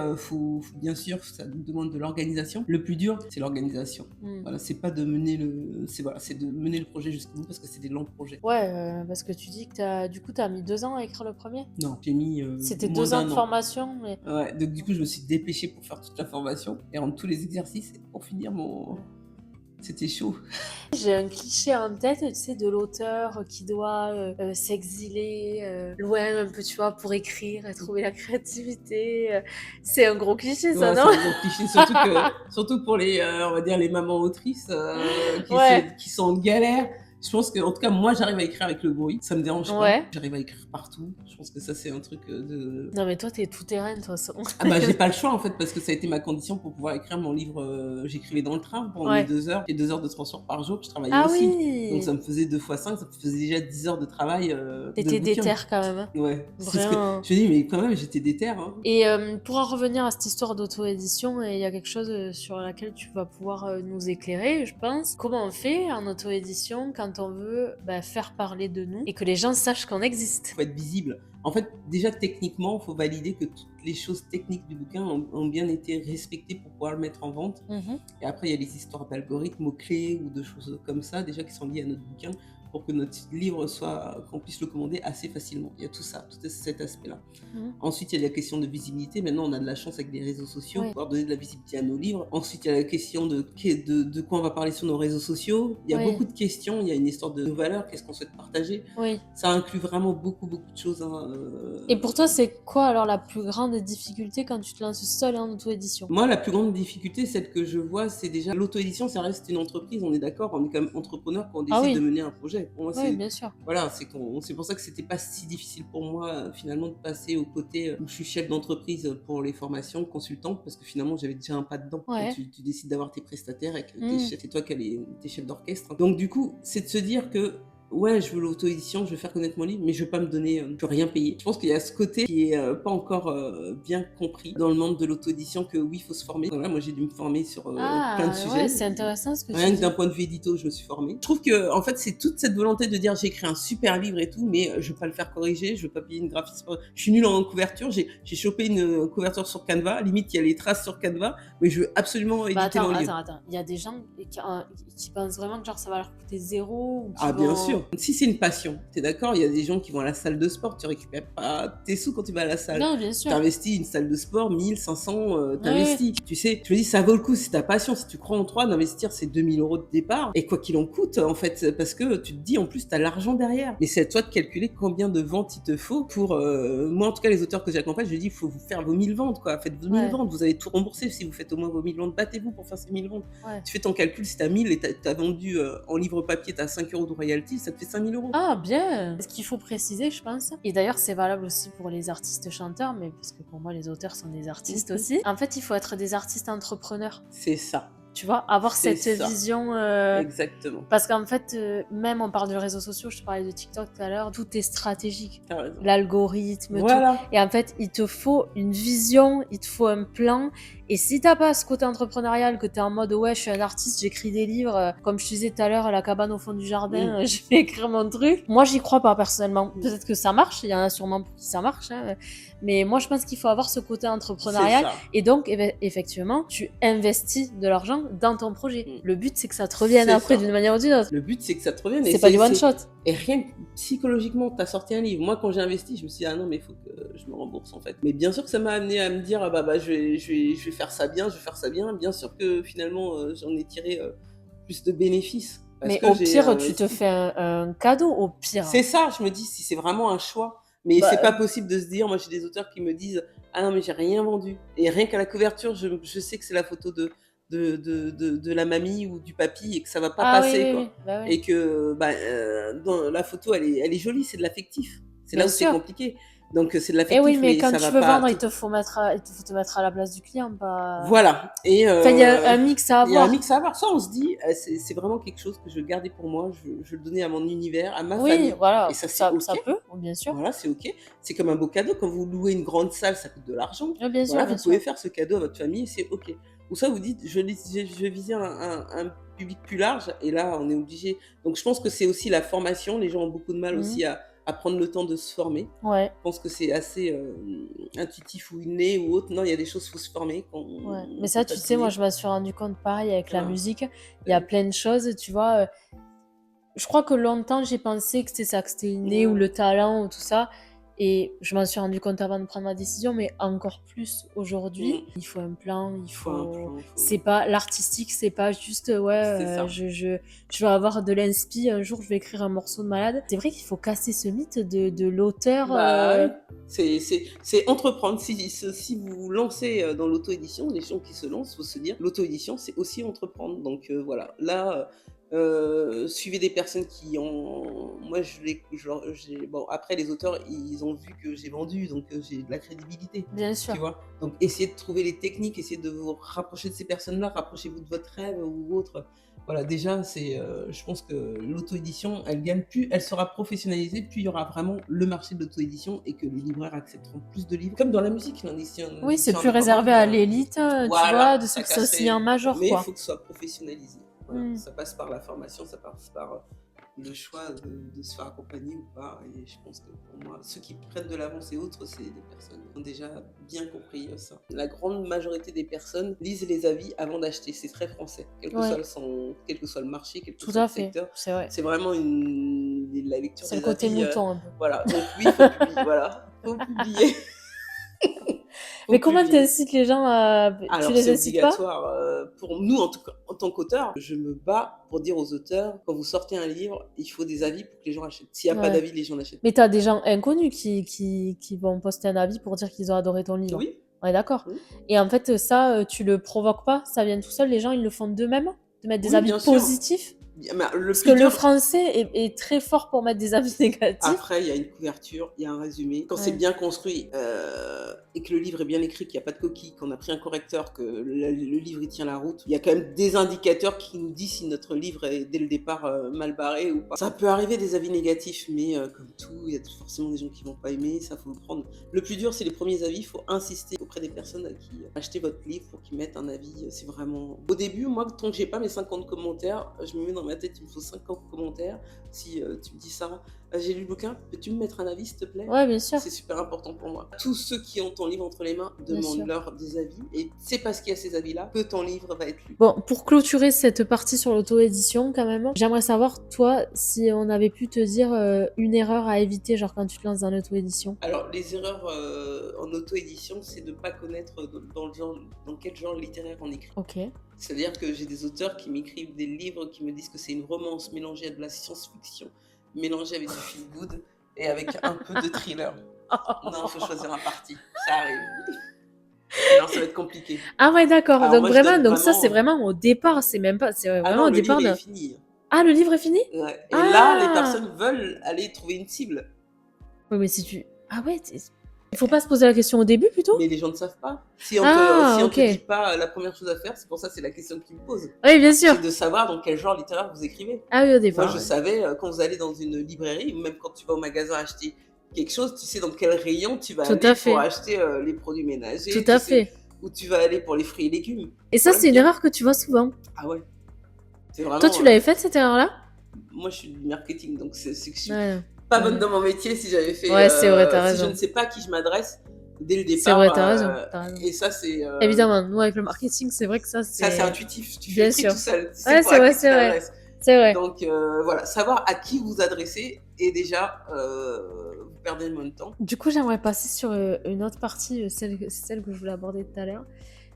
bien sûr, ça nous demande de l'organisation. Le plus dur, c'est l'organisation. Hmm. Voilà, c'est pas de mener c'est de mener le projet jusqu'au bout parce que c'est des longs projets. Ouais, parce que tu dis que du coup, t'as mis 2 ans à écrire le premier. Non, j'ai mis C'était moins 2 ans d'un de an. formation, mais... Ouais, donc du coup, je me suis dépêchée pour faire toute la formation et rendre tous les exercices et pour finir mon... C'était chaud. J'ai un cliché en tête, tu sais, de l'auteur qui doit s'exiler loin un peu, tu vois, pour écrire et trouver la créativité. C'est un gros cliché, ça, Ouais, non? c'est un gros cliché, surtout pour les, on va dire, les mamans autrices Ouais. qui sont en galère. Je pense que, en tout cas, moi, j'arrive à écrire avec le bruit. Ça me dérange pas. Ouais. J'arrive à écrire partout. Je pense que ça, c'est un truc de... Non, mais toi, t'es tout terrain, de toute façon. Ah bah, j'ai pas le choix, en fait, parce que ça a été ma condition pour pouvoir écrire mon livre. J'écrivais dans le train pendant mes 2 heures. Et 2 heures de transport par jour, je travaillais Ah aussi. oui. Donc, ça me faisait 2 fois 5, ça me faisait déjà 10 heures de travail de T'étais bouquin. déter quand même. Hein. Ouais. C'est ce Vraiment. que je dis, mais quand même, j'étais déter. Hein. Et pour en revenir à cette histoire d'auto-édition, il y a quelque chose sur laquelle tu vas pouvoir nous éclairer, je pense. Comment on fait en auto-édition quand on veut faire parler de nous et que les gens sachent qu'on existe? Il faut être visible. En fait, déjà techniquement, il faut valider que toutes les choses techniques du bouquin ont bien été respectées pour pouvoir le mettre en vente. Et après, il y a les histoires d'algorithmes, mots-clés ou de choses comme ça, déjà qui sont liées à notre bouquin, pour que notre livre qu'on puisse le commander assez facilement. Il y a tout ça, tout cet aspect-là. Ensuite, il y a la question de visibilité. Maintenant, on a de la chance avec les réseaux sociaux, Ouais. pouvoir donner de la visibilité à nos livres. Ensuite, il y a la question de quoi on va parler sur nos réseaux sociaux. Il y a Ouais. beaucoup de questions. Il y a une histoire de nos valeurs, qu'est-ce qu'on souhaite partager. Oui. Ça inclut vraiment beaucoup de choses. Hein, Et pour toi, c'est quoi alors la plus grande difficulté quand tu te lances seul en auto-édition? Moi, la plus grande difficulté, celle que je vois, c'est déjà l'auto-édition, ça reste une entreprise, on est d'accord, on est quand même entrepreneur quand on décide oui. de mener un projet. Pour moi, Oui, bien sûr. voilà, c'est pour ça que c'était pas si difficile pour moi finalement de passer au côté où je suis chef d'entreprise pour les formations consultante, parce que finalement j'avais déjà un pas dedans. Ouais. Quand tu décides d'avoir tes prestataires et que c'est toi qui as tes chefs d'orchestre. Donc du coup, c'est de se dire que ouais, je veux l'auto-édition, je veux faire connaître mon livre, mais je veux pas me donner, je veux rien payer. Je pense qu'il y a ce côté qui est pas encore bien compris dans le monde de l'auto-édition, que oui, il faut se former. Voilà, moi j'ai dû me former sur plein de sujets. Ouais, c'est intéressant ce que tu dis. Rien que d'un point de vue édito, je me suis formée. Je trouve que en fait, c'est toute cette volonté de dire j'ai écrit un super livre et tout, mais je veux pas le faire corriger, je veux pas payer une graphiste. Je suis nulle en couverture, j'ai chopé une couverture sur Canva, limite il y a les traces sur Canva, mais je veux absolument éditer mon livre. Attends. Il y a des gens qui pensent vraiment que genre ça va leur coûter zéro. Ou Bien sûr. Si c'est une passion, t'es d'accord, il y a des gens qui vont à la salle de sport, tu récupères pas tes sous quand tu vas à la salle. Non, bien sûr. T'investis une salle de sport, 1000, 500, t'investis. Ouais. Tu sais, je me dis, ça vaut le coup, c'est ta passion. Si tu crois en toi, d'investir ces 2000 € de départ, et quoi qu'il en coûte, en fait, parce que tu te dis, en plus, t'as l'argent derrière. Mais c'est à toi de calculer combien de ventes il te faut pour, moi, en tout cas, les auteurs que j'accompagne, je dis, il faut vous faire vos 1000 ventes, quoi. Faites vos 1000 ventes, vous allez tout rembourser si vous faites au moins vos 1000 ventes. Battez-vous pour faire ces 1000 ventes. Ouais. Tu fais ton calcul, si t'as 1000 et t'as vendu en livre papier, t'as 5 € de royalty, ça te fait 5000 €. Ah, bien. Ce qu'il faut préciser, je pense, et d'ailleurs c'est valable aussi pour les artistes chanteurs, mais parce que pour moi les auteurs sont des artistes aussi, en fait il faut être des artistes entrepreneurs. C'est ça. Tu vois, avoir C'est cette ça, vision. exactement. Parce qu'en fait, même on parle de réseaux sociaux, je te parlais de TikTok tout à l'heure, tout est stratégique. T'as raison. L'algorithme, tout. Voilà. Et en fait, il te faut une vision, il te faut un plan. Et si t'as pas ce côté entrepreneurial, que t'es en mode ouais, je suis un artiste, j'écris des livres, comme je te disais tout à l'heure, la cabane au fond du jardin, je vais écrire mon truc. Moi, j'y crois pas personnellement. Peut-être que ça marche, il y en a sûrement pour qui ça marche, hein. Mais moi, je pense qu'il faut avoir ce côté C'est entrepreneurial. ça. Et donc, effectivement, tu investis de l'argent dans ton projet. Mm. Le but, c'est que ça te revienne C'est après ça. d'une manière ou d'une autre. Le but, c'est que ça te revienne. Et C'est pas du one shot. Et rien que psychologiquement, t'as sorti un livre. Moi, quand j'ai investi, je me suis dit, ah non, mais il faut que je me rembourse, en fait. Mais bien sûr que ça m'a amené à me dire, ah bah, je vais faire ça bien, je vais faire ça bien. Bien sûr que finalement, j'en ai tiré plus de bénéfices. Mais au pire, tu te fais un cadeau, au pire. C'est ça, je me dis, si c'est vraiment un choix. Mais c'est pas possible de se dire, moi j'ai des auteurs qui me disent, ah non, mais j'ai rien vendu. Et rien qu'à la couverture, je sais que c'est la photo de la mamie ou du papy et que ça va pas passer, quoi. Oui. Bah, oui. Et que dans la photo, elle est jolie, c'est de l'affectif. C'est là Bien où c'est sûr. compliqué. Donc c'est de Et l'affectif, oui, mais quand ça tu va veux pas vendre, il tout- faut te mettre à la place du client, pas. Voilà. Et Enfin, il y a un mix à il y a un avoir. mix à avoir. Ça, on se dit, c'est vraiment quelque chose que je veux garder pour moi. Je veux le donner à mon univers, à ma Oui, famille. voilà, Et ça, c'est ça OK. peut, bien sûr. Voilà, c'est OK. C'est comme un beau cadeau. Quand vous louez une grande salle, ça coûte de l'argent. Oui, bien sûr, Voilà, bien vous pouvez sûr. faire ce cadeau à votre famille et c'est OK. Ou ça, vous dites, je vais viser un public plus large et là, on est obligé. Donc, je pense que c'est aussi la formation. Les gens ont beaucoup de mal aussi à prendre le temps de se former. Ouais. Je pense que c'est assez intuitif ou inné ou autre. Non, il y a des choses, il faut se former. Ouais. Mais ça, tu sais, moi, je me suis rendu compte pareil avec la Ah. musique. Il y a plein de choses, tu vois. Je crois que longtemps, j'ai pensé que c'était ça, que c'était inné ou le talent ou tout ça. Et je m'en suis rendu compte avant de prendre ma décision, mais encore plus aujourd'hui. Il faut un plan, c'est pas l'artistique, c'est pas juste je vais avoir de l'inspi, un jour je vais écrire un morceau de malade. C'est vrai qu'il faut casser ce mythe de l'auteur. Oui. C'est entreprendre. Si vous vous lancez dans l'auto-édition, les gens qui se lancent, faut se dire, l'auto-édition, c'est aussi entreprendre. Donc voilà, là, suivez des personnes qui ont. Moi, bon, après, les auteurs, ils ont vu que j'ai vendu, donc j'ai de la crédibilité. Bien sûr. Tu vois. Donc, essayez de trouver les techniques, essayez de vous rapprocher de ces personnes-là, rapprochez-vous de votre rêve ou autre. Voilà, déjà, je pense que l'auto-édition, elle gagne plus, elle sera professionnalisée, plus il y aura vraiment le marché de l'auto-édition et que les libraires accepteront plus de livres. Comme dans la musique, l'édition. Oui, c'est plus réservé à l'élite, tu vois, de ceux qui sont signés en major, mais quoi. il faut que ce soit professionnalisé. Voilà, ça passe par la formation, ça passe par le choix de se faire accompagner ou pas. Et je pense que pour moi, ceux qui prennent de l'avance et autres, c'est des personnes qui ont déjà bien compris ça. La grande majorité des personnes lisent les avis avant d'acheter. C'est très français, quel que soit le marché, quel que soit le secteur. C'est vrai. C'est vraiment la lecture c'est des le côté avis. mouton un peu. Voilà, donc oui, il faut publier. Voilà, faut publier. Mais comment t'incites les gens à... Alors, tu les c'est incites pas obligatoire pour nous, en tout cas, en tant qu'auteur. Je me bats pour dire aux auteurs, quand vous sortez un livre, il faut des avis pour que les gens achètent. S'il n'y a pas d'avis, les gens n'achètent pas. Mais t'as des gens inconnus qui vont poster un avis pour dire qu'ils ont adoré ton livre. Oui. On est d'accord. Oui. Et en fait, ça, tu le provoques pas, ça vient tout seul, les gens, ils le font d'eux-mêmes, de mettre des avis bien sûr. positifs. Parce que le français est très fort pour mettre des avis négatifs. Après, il y a une couverture, il y a un résumé. Quand c'est bien construit et que le livre est bien écrit, qu'il n'y a pas de coquille, qu'on a pris un correcteur, que le livre il tient la route, il y a quand même des indicateurs qui nous disent si notre livre est dès le départ mal barré ou pas. Ça peut arriver des avis négatifs, mais comme tout, il y a forcément des gens qui vont pas aimer, ça faut le prendre. Le plus dur, c'est les premiers avis, il faut insister auprès des personnes qui achètent votre livre pour qu'ils mettent un avis. C'est vraiment... Au début, moi, tant que j'ai pas mes 50 commentaires, je me mets dans ma tête, il me faut 50 commentaires. Si tu me dis ça, j'ai lu le bouquin, peux-tu me mettre un avis s'il te plaît? Ouais, bien sûr. C'est super important pour moi. Tous ceux qui ont ton livre entre les mains demandent-leur des avis et c'est parce qu'il y a ces avis-là que ton livre va être lu. Bon, pour clôturer cette partie sur l'auto-édition quand même, j'aimerais savoir, toi, si on avait pu te dire une erreur à éviter, genre quand tu te lances dans l'auto-édition. Alors, les erreurs en auto-édition, c'est de ne pas connaître dans quel genre littéraire on écrit. Ok. C'est-à-dire que j'ai des auteurs qui m'écrivent des livres qui me disent que c'est une romance mélangée à de la science-fiction, mélangée avec du feel-good et avec un peu de thriller. Non, il faut choisir un parti. Ça arrive. Non, ça va être compliqué. Ah ouais, d'accord. Alors, donc moi, ça c'est vraiment au départ, c'est même pas, c'est vraiment non, au départ. Le livre est fini. Ah, le livre est fini? Ouais. Et là, les personnes veulent aller trouver une cible. Oui, mais si tu... Ah ouais, Il faut pas se poser la question au début plutôt? Mais les gens ne savent pas. Si on Ah, te ok. dit pas la première chose à faire, c'est pour ça que c'est la question qu'ils me posent. Oui, bien sûr. C'est de savoir dans quel genre littéraire vous écrivez. Ah oui, au Moi, départ. je Ouais. savais, quand vous allez dans une librairie, ou même quand tu vas au magasin acheter quelque chose, tu sais dans quel rayon tu vas Tout aller à pour fait. acheter les produits ménagers, Tout tu à sais fait. où tu vas aller pour les fruits et légumes. Et ça, c'est une erreur que tu vois souvent. Ah ouais, c'est Toi, vraiment. tu l'avais faite cette erreur-là? Moi, je suis du marketing, donc c'est que je suis Ouais. pas bonne dans mon métier. Si j'avais fait, Ouais, c'est vrai, t'as si je ne raison. sais pas à qui je m'adresse dès le C'est départ, vrai, t'as raison. et ça c'est Évidemment, nous avec le marketing, c'est vrai que ça, ça c'est c'est intuitif. Tu fais bien le tri sûr. tout seul. Tu sais Ouais, pour c'est à vrai, qui tu c'est vrai. t'adresses. C'est vrai. Donc voilà, savoir à qui vous adresser et déjà vous perdez moins de temps. Du coup, j'aimerais passer sur une autre partie, celle que je voulais aborder tout à l'heure,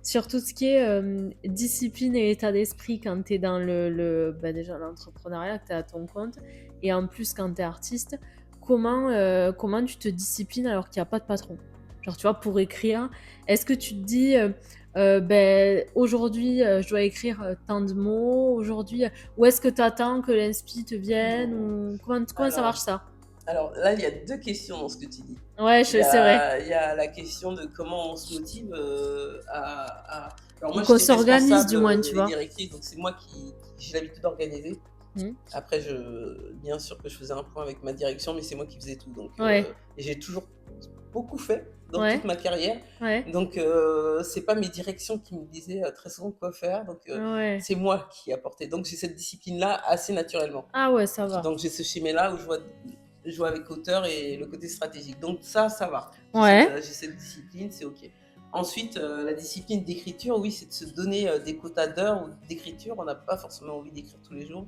sur tout ce qui est discipline et état d'esprit quand tu es dans bah, déjà l'entrepreneuriat, que tu es à ton compte, et en plus quand tu es artiste, comment tu te disciplines alors qu'il n'y a pas de patron? Genre, tu vois, pour écrire, est-ce que tu te dis, ben, aujourd'hui, je dois écrire tant de mots, aujourd'hui, ou est-ce que tu attends que l'inspi te vienne, ou comment ça marche ça? Alors là, il y a deux questions dans ce que tu dis. Ouais, c'est vrai. Il y a la question de comment on se motive Alors moi, Ou qu'on j'étais s'organise responsable du moins, tu des vois. directives, donc c'est moi qui j'ai l'habitude d'organiser. Mmh. Après, bien sûr que je faisais un point avec ma direction, mais c'est moi qui faisais tout. Donc, Ouais. et j'ai toujours beaucoup fait dans Ouais. toute ma carrière. Ouais. Donc, c'est pas mes directions qui me disaient très souvent quoi faire. Donc, Ouais. c'est moi qui apportais. Donc, j'ai cette discipline-là assez naturellement. Ah ouais, ça va. Donc, j'ai ce schéma-là où je vois avec hauteur et le côté stratégique. Donc, ça va. Ouais. J'ai cette discipline, c'est OK. Ensuite, la discipline d'écriture, oui, c'est de se donner des quotas d'heures ou d'écriture. On n'a pas forcément envie d'écrire tous les jours.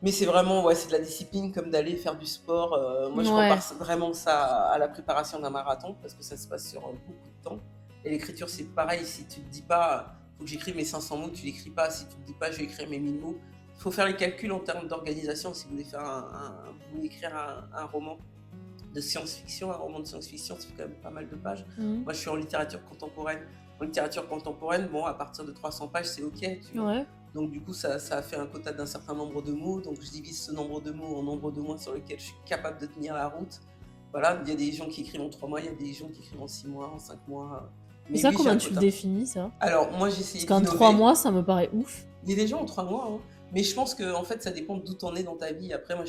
Mais c'est vraiment, ouais, c'est de la discipline comme d'aller faire du sport. Moi, je Ouais. compare vraiment ça à la préparation d'un marathon parce que ça se passe sur beaucoup de temps. Et l'écriture, c'est pareil. Si tu te dis pas, faut que j'écrive mes 500 mots, tu l'écris pas. Si tu te dis pas, je vais écrire mes 1000 mots. Il faut faire les calculs en termes d'organisation si vous voulez vous voulez écrire un roman de science-fiction. Un roman de science-fiction, ça fait quand même pas mal de pages. Mmh. Moi, je suis en littérature contemporaine. En littérature contemporaine, bon, à partir de 300 pages, c'est OK. Tu vois. Ouais. Donc du coup, ça a fait un quota d'un certain nombre de mots. Donc je divise ce nombre de mots en nombre de mois sur lequel je suis capable de tenir la route. Voilà, il y a des gens qui écrivent en 3 mois, il y a des gens qui écrivent en 6 mois, en 5 mois. Et Mais ça, oui, j'ai comment un tu le quota. définis, ça? Alors moi, j'ai essayé Parce qu'en d'innover. 3 mois, ça me paraît ouf. Il y a des gens en 3 mois, hein. Mais je pense que en fait, ça dépend d'où t'en es dans ta vie. Après, moi,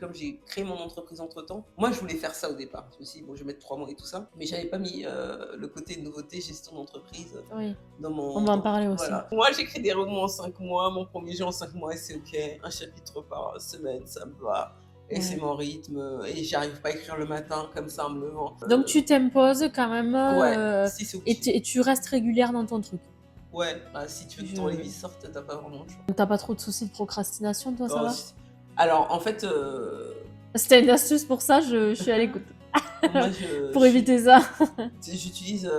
comme j'ai créé mon entreprise entre-temps, moi, je voulais faire ça au départ. Je me suis dit, bon, je vais mettre 3 mois et tout ça. Mais j'avais pas mis le côté nouveauté, gestion d'entreprise Oui. dans mon... On va en parler aussi. Voilà. Moi, j'écris des romans en 5 mois. Mon premier jeu en 5 mois et c'est OK. Un chapitre par semaine, ça me va. Et Ouais. c'est mon rythme. Et j'arrive pas à écrire le matin comme ça en me levant. Donc tu t'imposes quand même, Ouais, si c'est et obligé. tu restes régulière dans ton truc. Ouais, bah, si tu veux que ton lévis sorte, t'as pas vraiment le choix. T'as pas trop de soucis de procrastination, toi, ça Oh, va? alors, en fait, C'était une astuce pour ça, je suis à l'écoute. moi, Pour éviter ça. j'utilise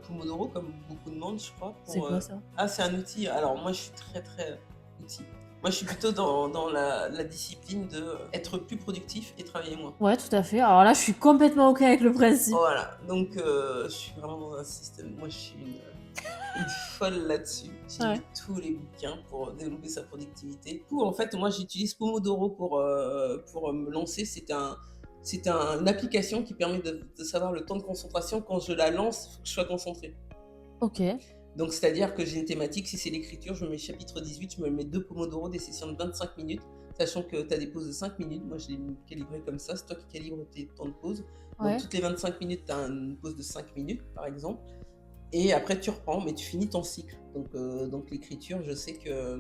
Pomodoro comme beaucoup de monde, je crois. C'est quoi ça? Ah, c'est un outil. Alors, moi, je suis très, très outil. Moi, je suis plutôt dans la discipline de être plus productif et travailler moins. Ouais, tout à fait. Alors là, je suis complètement OK avec le principe. Voilà. Donc, je suis vraiment dans un système. Moi, je suis une folle là-dessus. J'ai Ouais. lu tous les bouquins pour développer sa productivité. Du coup, en fait, moi, j'utilise Pomodoro pour me lancer. C'est une application qui permet de savoir le temps de concentration. Quand je la lance, il faut que je sois concentré. OK. Donc, c'est-à-dire que j'ai une thématique. Si c'est l'écriture, je me mets chapitre 18, je me mets 2 Pomodoro, des sessions de 25 minutes, sachant que tu as des pauses de 5 minutes. Moi, je l'ai calibré comme ça. C'est toi qui calibres tes temps de pause. Donc, Ouais. toutes les 25 minutes, tu as une pause de 5 minutes, par exemple. Et après, tu reprends, mais tu finis ton cycle. Donc l'écriture, je sais que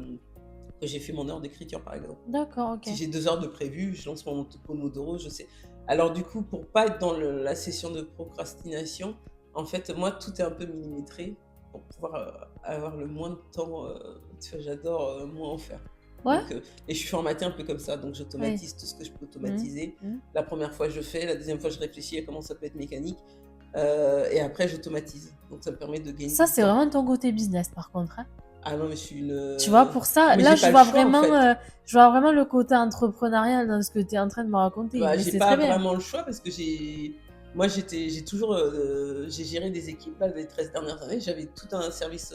j'ai fait mon heure d'écriture, par exemple. D'accord, OK. Si j'ai 2 heures de prévu, je lance mon Pomodoro, je sais. Alors du coup, pour pas être dans la session de procrastination, en fait, moi, tout est un peu millimétré pour pouvoir avoir le moins de temps. Tu vois, j'adore moins en faire. Ouais. Donc, et je suis formatée un peu comme ça, donc j'automatise tout ce que je peux automatiser. Mmh. La première fois, je fais. La deuxième fois, je réfléchis à comment ça peut être mécanique. Et après, j'automatise. Donc, ça me permet de gagner Ça, du c'est temps. vraiment ton côté business, par contre, hein. Ah non, mais je suis une... Tu vois, pour ça, mais là, j'ai je pas vois le choix, en vraiment, fait. je vois vraiment le côté entrepreneurial dans ce que tu es en train de me raconter. Bah, Mais j'ai c'est pas très bien. vraiment le choix parce que moi, j'ai toujours... j'ai géré des équipes, là, les 13 dernières années. J'avais tout un service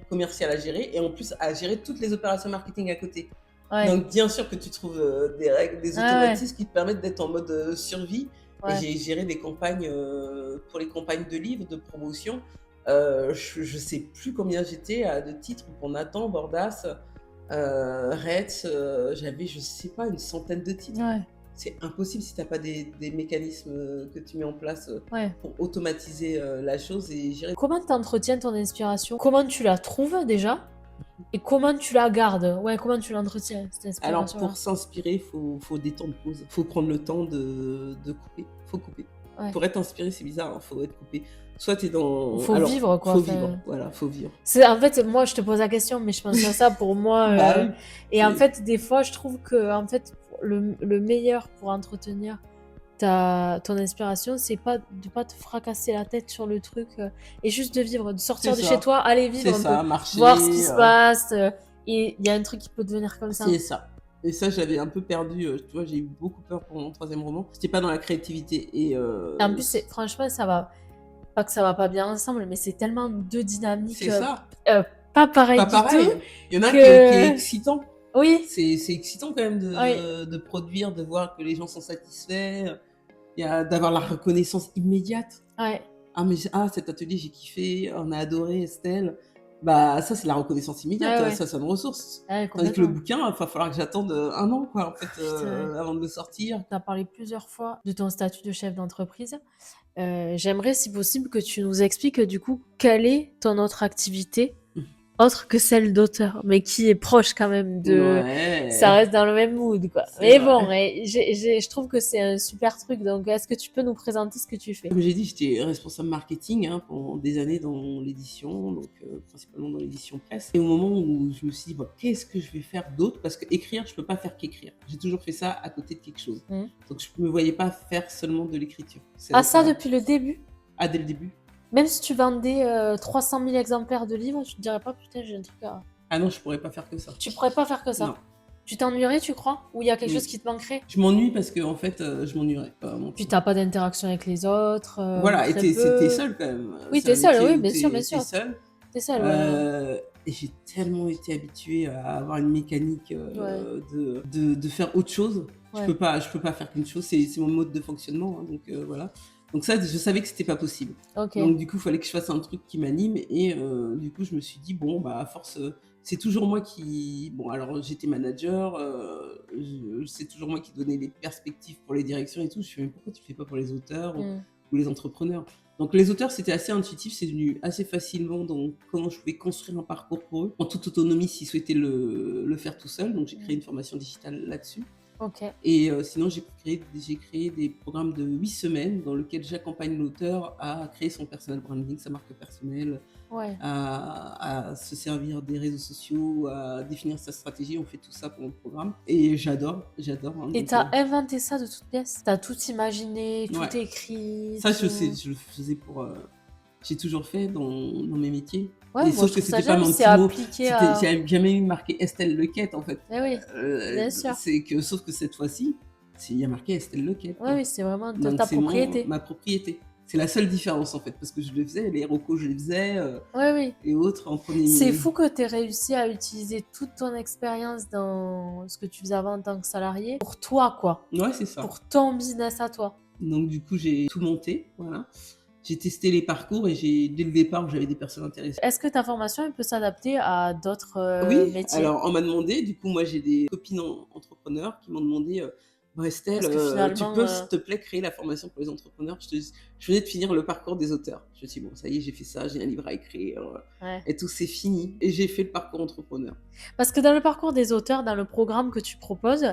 commercial à gérer et en plus à gérer toutes les opérations marketing à côté. Ouais. Donc, bien sûr que tu trouves des règles, des Ah ouais. automatismes qui te permettent d'être en mode survie Et Ouais. j'ai géré des campagnes, pour les campagnes de livres, de promotion. Je sais plus combien j'étais à de titres pour Nathan, Bordas, Retz, j'avais, je sais pas, une centaine de titres. Ouais. C'est impossible si tu as pas des mécanismes, que tu mets en place, Ouais. pour automatiser, la chose et gérer. Comment tu entretiens ton inspiration? Comment tu la trouves déjà? Et comment tu la gardes? Ouais, comment tu l'entretiens, cette Alors inspiration-là? pour s'inspirer, faut des temps de pause. Faut prendre le temps de couper. Faut couper. Ouais. Pour être inspiré, c'est bizarre, hein, faut être coupé. Soit tu es dans Faut vivre, quoi, faut enfin. vivre, voilà, faut vivre. C'est en fait, moi, je te pose la question, mais je pense à ça pour moi. Bah oui, Et en c'est fait, des fois, je trouve que en fait, le meilleur pour entretenir ton inspiration, c'est pas de pas te fracasser la tête sur le truc et juste de vivre, de c'est sortir de chez ça, toi, aller c'est vivre un peu, ça, marcher, voir ce qui se passe. Et il y a un truc qui peut devenir comme ça. c'est ça. Et ça, j'avais un peu perdu, tu vois, j'ai eu beaucoup peur pour mon 3e roman. J'étais pas dans la créativité et Et en plus, franchement, ça va. Pas que ça va pas bien ensemble, mais c'est tellement deux dynamiques c'est ça, pas pareilles pas du tout pareil. Il y en a un qui est que. excitant. Oui, C'est excitant quand même oui, de produire, de voir que les gens sont satisfaits, d'avoir la reconnaissance immédiate. ouais, Cet atelier, j'ai kiffé, on a adoré Estelle. Bah, ça, c'est la reconnaissance immédiate, ouais, ouais, ça me ressource. ouais, Tandis que le complètement. bouquin, il va falloir que j'attende 1 an, quoi, en fait, Putain. avant de le sortir. Tu as parlé plusieurs fois de ton statut de chef d'entreprise. J'aimerais, si possible, que tu nous expliques du coup quelle est ton autre activité autre que celle d'auteur, mais qui est proche quand même de. Ça Ouais, reste dans le même mood, quoi. c'est Mais bon, vrai. je trouve que c'est un super truc. Donc, est-ce que tu peux nous présenter ce que tu fais? Comme j'ai dit, j'étais responsable marketing, hein, pendant des années dans l'édition, donc principalement dans l'édition presse. Et au moment où je me suis dit: «Bon, qu'est-ce que je vais faire d'autre?» Parce qu'écrire, je peux pas faire qu'écrire. J'ai toujours fait ça à côté de quelque chose. Mhm. Donc je me voyais pas faire seulement de l'écriture. Ah, ça depuis le début? Dès le début. Même si tu vendais 300 000 exemplaires de livres, tu te dirais pas, putain, j'ai un truc à. Ah non, je pourrais pas faire que ça. Tu pourrais pas faire que ça. Non. Tu t'ennuierais, tu crois? Ou il y a quelque Oui. chose qui te manquerait? Je m'ennuie parce que en fait, je m'ennuierais pas vraiment. Puis t'as pas d'interaction avec les autres, Voilà, et très t'es peu. seul quand même. Oui, C'est un t'es seule, métier oui, où bien sûr, bien t'es sûr. seul. T'es seule, ouais. Et j'ai tellement été habituée à avoir une mécanique, Ouais. de faire autre chose. Ouais. Je peux pas faire qu'une chose, c'est mon mode de fonctionnement, hein, donc voilà. Donc ça, je savais que c'était pas possible. Ok. Donc du coup, il fallait que je fasse un truc qui m'anime et du coup, je me suis dit: «Bon, bah, à force, c'est toujours moi qui». Bon, alors j'étais manager, c'est toujours moi qui donnais les perspectives pour les directions et tout. Je fais: «Mais pourquoi tu le fais pas pour les auteurs Mm. ou les entrepreneurs?» Donc les auteurs, c'était assez intuitif, c'est venu assez facilement dans comment je pouvais construire un parcours pour eux, en toute autonomie s'ils souhaitaient le faire tout seul. Donc j'ai créé une formation digitale là-dessus. Ok. Et sinon, j'ai créé des programmes de 8 semaines dans lesquels j'accompagne l'auteur à créer son personal branding, sa marque personnelle, Ouais. à se servir des réseaux sociaux, à définir sa stratégie. On fait tout ça pendant le programme. Et j'adore. Hein, Et donc, t'as inventé ça de toutes pièces? T'as tout imaginé, tout ouais. écrit? Ça, tout... je le faisais pour. J'ai toujours fait dans mes métiers. Ouais, Et moi sauf je que trouve ça c'était pas génial, mon c'est petit mot. appliqué à. J'avais jamais eu marqué Estelle Lequette en fait. Eh oui, bien sûr. Sauf que cette fois-ci, il y a marqué Estelle Lequette. Ouais, oui, c'est vraiment Donc ta c'est propriété. ma propriété. C'est la seule différence en fait, parce que je le faisais, les recos je les faisais, Ouais, oui. et autres en premier. C'est fou que t'aies réussi à utiliser toute ton expérience dans ce que tu faisais avant en tant que salarié pour toi, quoi. Ouais, c'est ça. Pour ton business à toi. Donc du coup, j'ai tout monté, voilà. J'ai testé les parcours et dès le départ, j'avais des personnes intéressées. Est-ce que ta formation elle peut s'adapter à d'autres Oui, métiers? alors on m'a demandé, du coup, moi j'ai des copines entrepreneurs qui m'ont demandé, bon Estelle, Parce que tu finalement, peux s'il te plaît créer la formation pour les entrepreneurs? Je venais de finir le parcours des auteurs. Je me suis dit: «Bon, ça y est, j'ai fait ça, j'ai un livre à écrire, ouais. et tout, c'est fini». Et j'ai fait le parcours entrepreneur. Parce que dans le parcours des auteurs, dans le programme que tu proposes,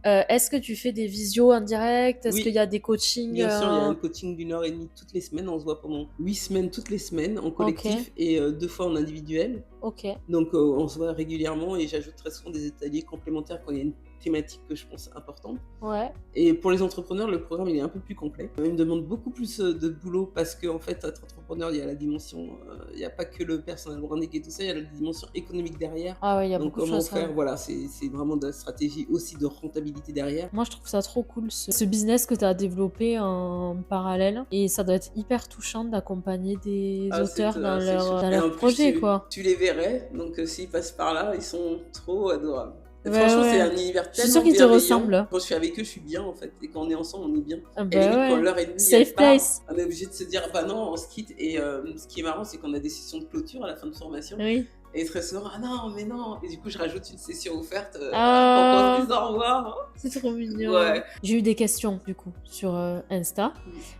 est-ce que tu fais des visios en direct? Est-ce Oui. qu'il y a des coachings Bien sûr, il y a un coaching d'1 h 30 toutes les semaines. On se voit pendant 8 semaines, toutes les semaines, en collectif et 2 fois en individuel. Ok. Donc on se voit régulièrement et j'ajoute très souvent des ateliers complémentaires quand il y a une thématique que je pense importante. Ouais. Et pour les entrepreneurs, le programme il est un peu plus complet. Il me demande beaucoup plus de boulot parce qu'en fait, être entrepreneur, il y a la dimension, il n'y a pas que le personal branding et tout ça, il y a la dimension économique derrière. Ah ouais, il y a Donc beaucoup de comment choses. faire, Ouais. voilà, c'est vraiment de la stratégie aussi de rentabilité derrière. Moi, je trouve ça trop cool, ce business que tu as développé en parallèle. Et ça doit être hyper touchant d'accompagner des auteurs dans c'est leur, chouette. dans Et en leur plus, projet, quoi. tu les verrais, donc s'ils passent par là, ils sont trop adorables. Franchement, c'est ouais. un univers Je suis tellement sûre qu'ils te bienveillant. ressemblent. Quand je suis avec eux, je suis bien en fait. Et quand on est ensemble, on est bien. Ah Et limite, quand ouais. l'heure et demie, Safe elle part, place. on est obligé de se dire, bah non, on se quitte. Et ce qui est marrant, c'est qu'on a des sessions de clôture à la fin de formation. Oui. Et très souvent, ah non, mais non. Et du coup, je rajoute une session offerte pour qu'on Ah, se dise au revoir. c'est trop mignon. Ouais. J'ai eu des questions, du coup, sur Insta.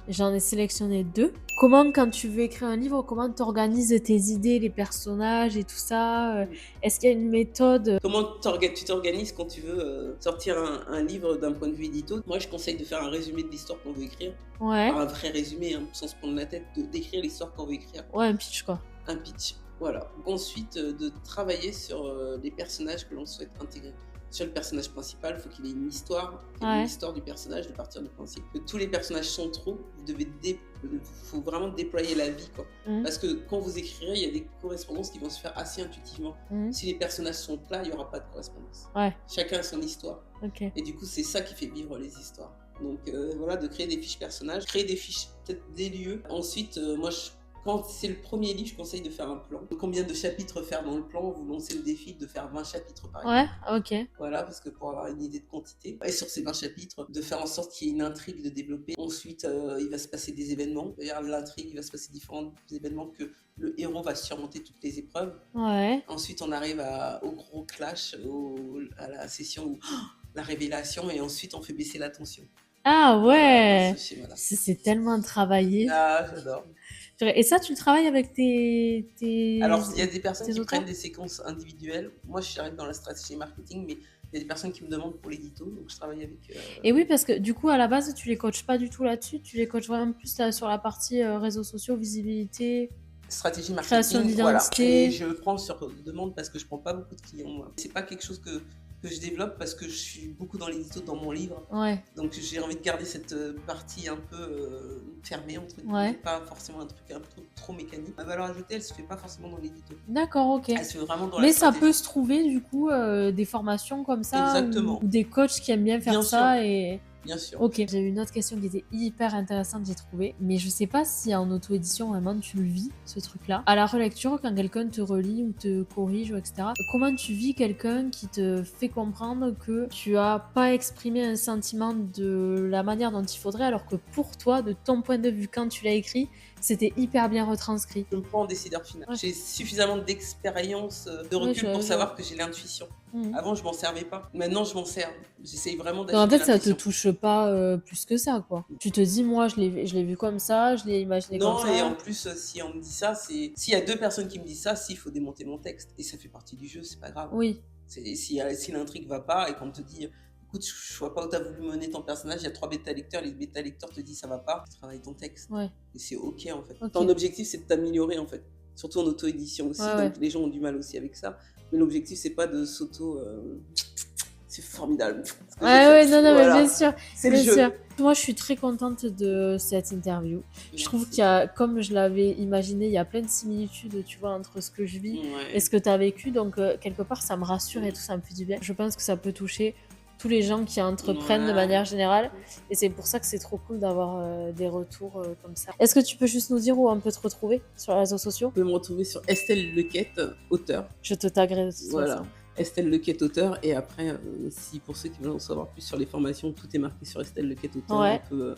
J'en ai sélectionné 2. Comment, quand tu veux écrire un livre, comment tu organises tes idées, les personnages et tout ça? Est-ce qu'il y a une méthode? Comment tu t'organises quand tu veux sortir un livre d'un point de vue édito? Moi, je conseille de faire un résumé de l'histoire qu'on veut écrire. Ouais. Pas un vrai résumé, hein, sans se prendre la tête, d'écrire l'histoire qu'on veut écrire. Ouais, un pitch, quoi. Un pitch, voilà. Ensuite, de travailler sur les personnages que l'on souhaite intégrer. Sur le personnage principal, il faut qu'il ait une histoire, l'histoire du personnage, de partir du principe que tous les personnages sont trop. Faut vraiment déployer la vie, quoi. Parce que quand vous écrirez, il y a des correspondances qui vont se faire assez intuitivement. Si les personnages sont plats, il n'y aura pas de correspondance. Ouais. Chacun a son histoire. Ok. Et du coup, c'est ça qui fait vivre les histoires. Donc voilà, de créer des fiches personnages, créer des fiches, peut-être des lieux. Ensuite, quand c'est le premier livre, je conseille de faire un plan. Combien de chapitres faire dans le plan? Vous lancez le défi de faire 20 chapitres par exemple. Ouais, ok. Voilà, parce que pour avoir une idée de quantité. Et sur ces 20 chapitres, de faire en sorte qu'il y ait une intrigue de développer. Ensuite, il va se passer des événements. Derrière l'intrigue, il va se passer différents événements que le héros va surmonter toutes les épreuves. Ouais. Ensuite, on arrive au gros clash, à la session où la révélation, et ensuite on fait baisser la tension. Ah ouais, voilà. C'est tellement travaillé. Ah, j'adore. Et ça, tu le travailles avec tes Alors, il y a des personnes qui auteurs? prennent des séquences individuelles. Moi, je suis arrivée dans la stratégie marketing, mais il y a des personnes qui me demandent pour l'édito, donc je travaille avec... Et oui, parce que du coup, à la base, tu les coaches pas du tout là-dessus, tu les coaches vraiment plus sur la partie réseaux sociaux, visibilité, stratégie marketing, création d'identité. Voilà. Et je prends sur demande parce que je prends pas beaucoup de clients, moi. C'est pas quelque chose que je développe parce que je suis beaucoup dans l'édito dans mon livre. Ouais. Donc j'ai envie de garder cette partie un peu fermée, entre guillemets, pas forcément un truc un peu trop mécanique. Ma valeur ajoutée, elle se fait pas forcément dans l'édito. D'accord, ok. Elle se fait vraiment dans la stratégie. Mais ça peut se trouver du coup des formations comme ça. Exactement. Ou des coachs qui aiment bien faire ça. Et... Bien sûr. Ok, j'ai eu une autre question qui était hyper intéressante, j'ai trouvé. Mais je sais pas si en auto-édition, vraiment, tu le vis, ce truc-là. À la relecture, quand quelqu'un te relit ou te corrige, etc., comment tu vis quelqu'un qui te fait comprendre que tu as pas exprimé un sentiment de la manière dont il faudrait, alors que pour toi, de ton point de vue, quand tu l'as écrit, c'était hyper bien retranscrit. Je me prends en décideur final. Ouais. J'ai suffisamment d'expérience, de recul pour savoir que j'ai l'intuition. Avant, je m'en servais pas. Maintenant, je m'en sers. J'essaye vraiment d'acheter l'intuition. En fait, ça te touche pas plus que ça, quoi. Tu te dis, moi, je l'ai vu comme ça, je l'ai imaginé comme ça. Non, et en plus, si on me dit ça, s'il y a 2 personnes qui me disent ça, il faut démonter mon texte. Et ça fait partie du jeu, c'est pas grave. Oui. Si l'intrigue va pas et qu'on te dit... Écoute, je vois pas où tu as voulu mener ton personnage, il y a 3 bêta-lecteurs, les bêta-lecteurs te disent ça va pas, tu travailles ton texte. Ouais. Et c'est ok en fait. Ton objectif c'est de t'améliorer en fait, surtout en auto-édition aussi, donc les gens ont du mal aussi avec ça. Mais l'objectif c'est pas de c'est formidable. Non, mais bien sûr. C'est le jeu. Moi, je suis très contente de cette interview. Merci. Je trouve qu'il y a, comme je l'avais imaginé, il y a plein de similitudes, tu vois, entre ce que je vis et ce que tu as vécu. Donc, quelque part, ça me rassure et tout, ça me fait du bien. Je pense que ça peut toucher tous les gens qui entreprennent de manière générale, et c'est pour ça que c'est trop cool d'avoir des retours comme ça. Est-ce que tu peux juste nous dire où on peut te retrouver sur les réseaux sociaux? Vous pouvez me retrouver sur Estelle Lequette, auteur. Je te taguerai de toute façon. Estelle Lequette, auteur, et après, si pour ceux qui veulent en savoir plus sur les formations, tout est marqué sur Estelle Lequette, auteur, on peut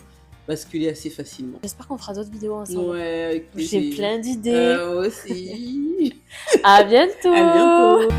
basculer assez facilement. J'espère qu'on fera d'autres vidéos ensemble. Ouais, avec plaisir. J'ai plein d'idées. Moi aussi. À bientôt. À bientôt.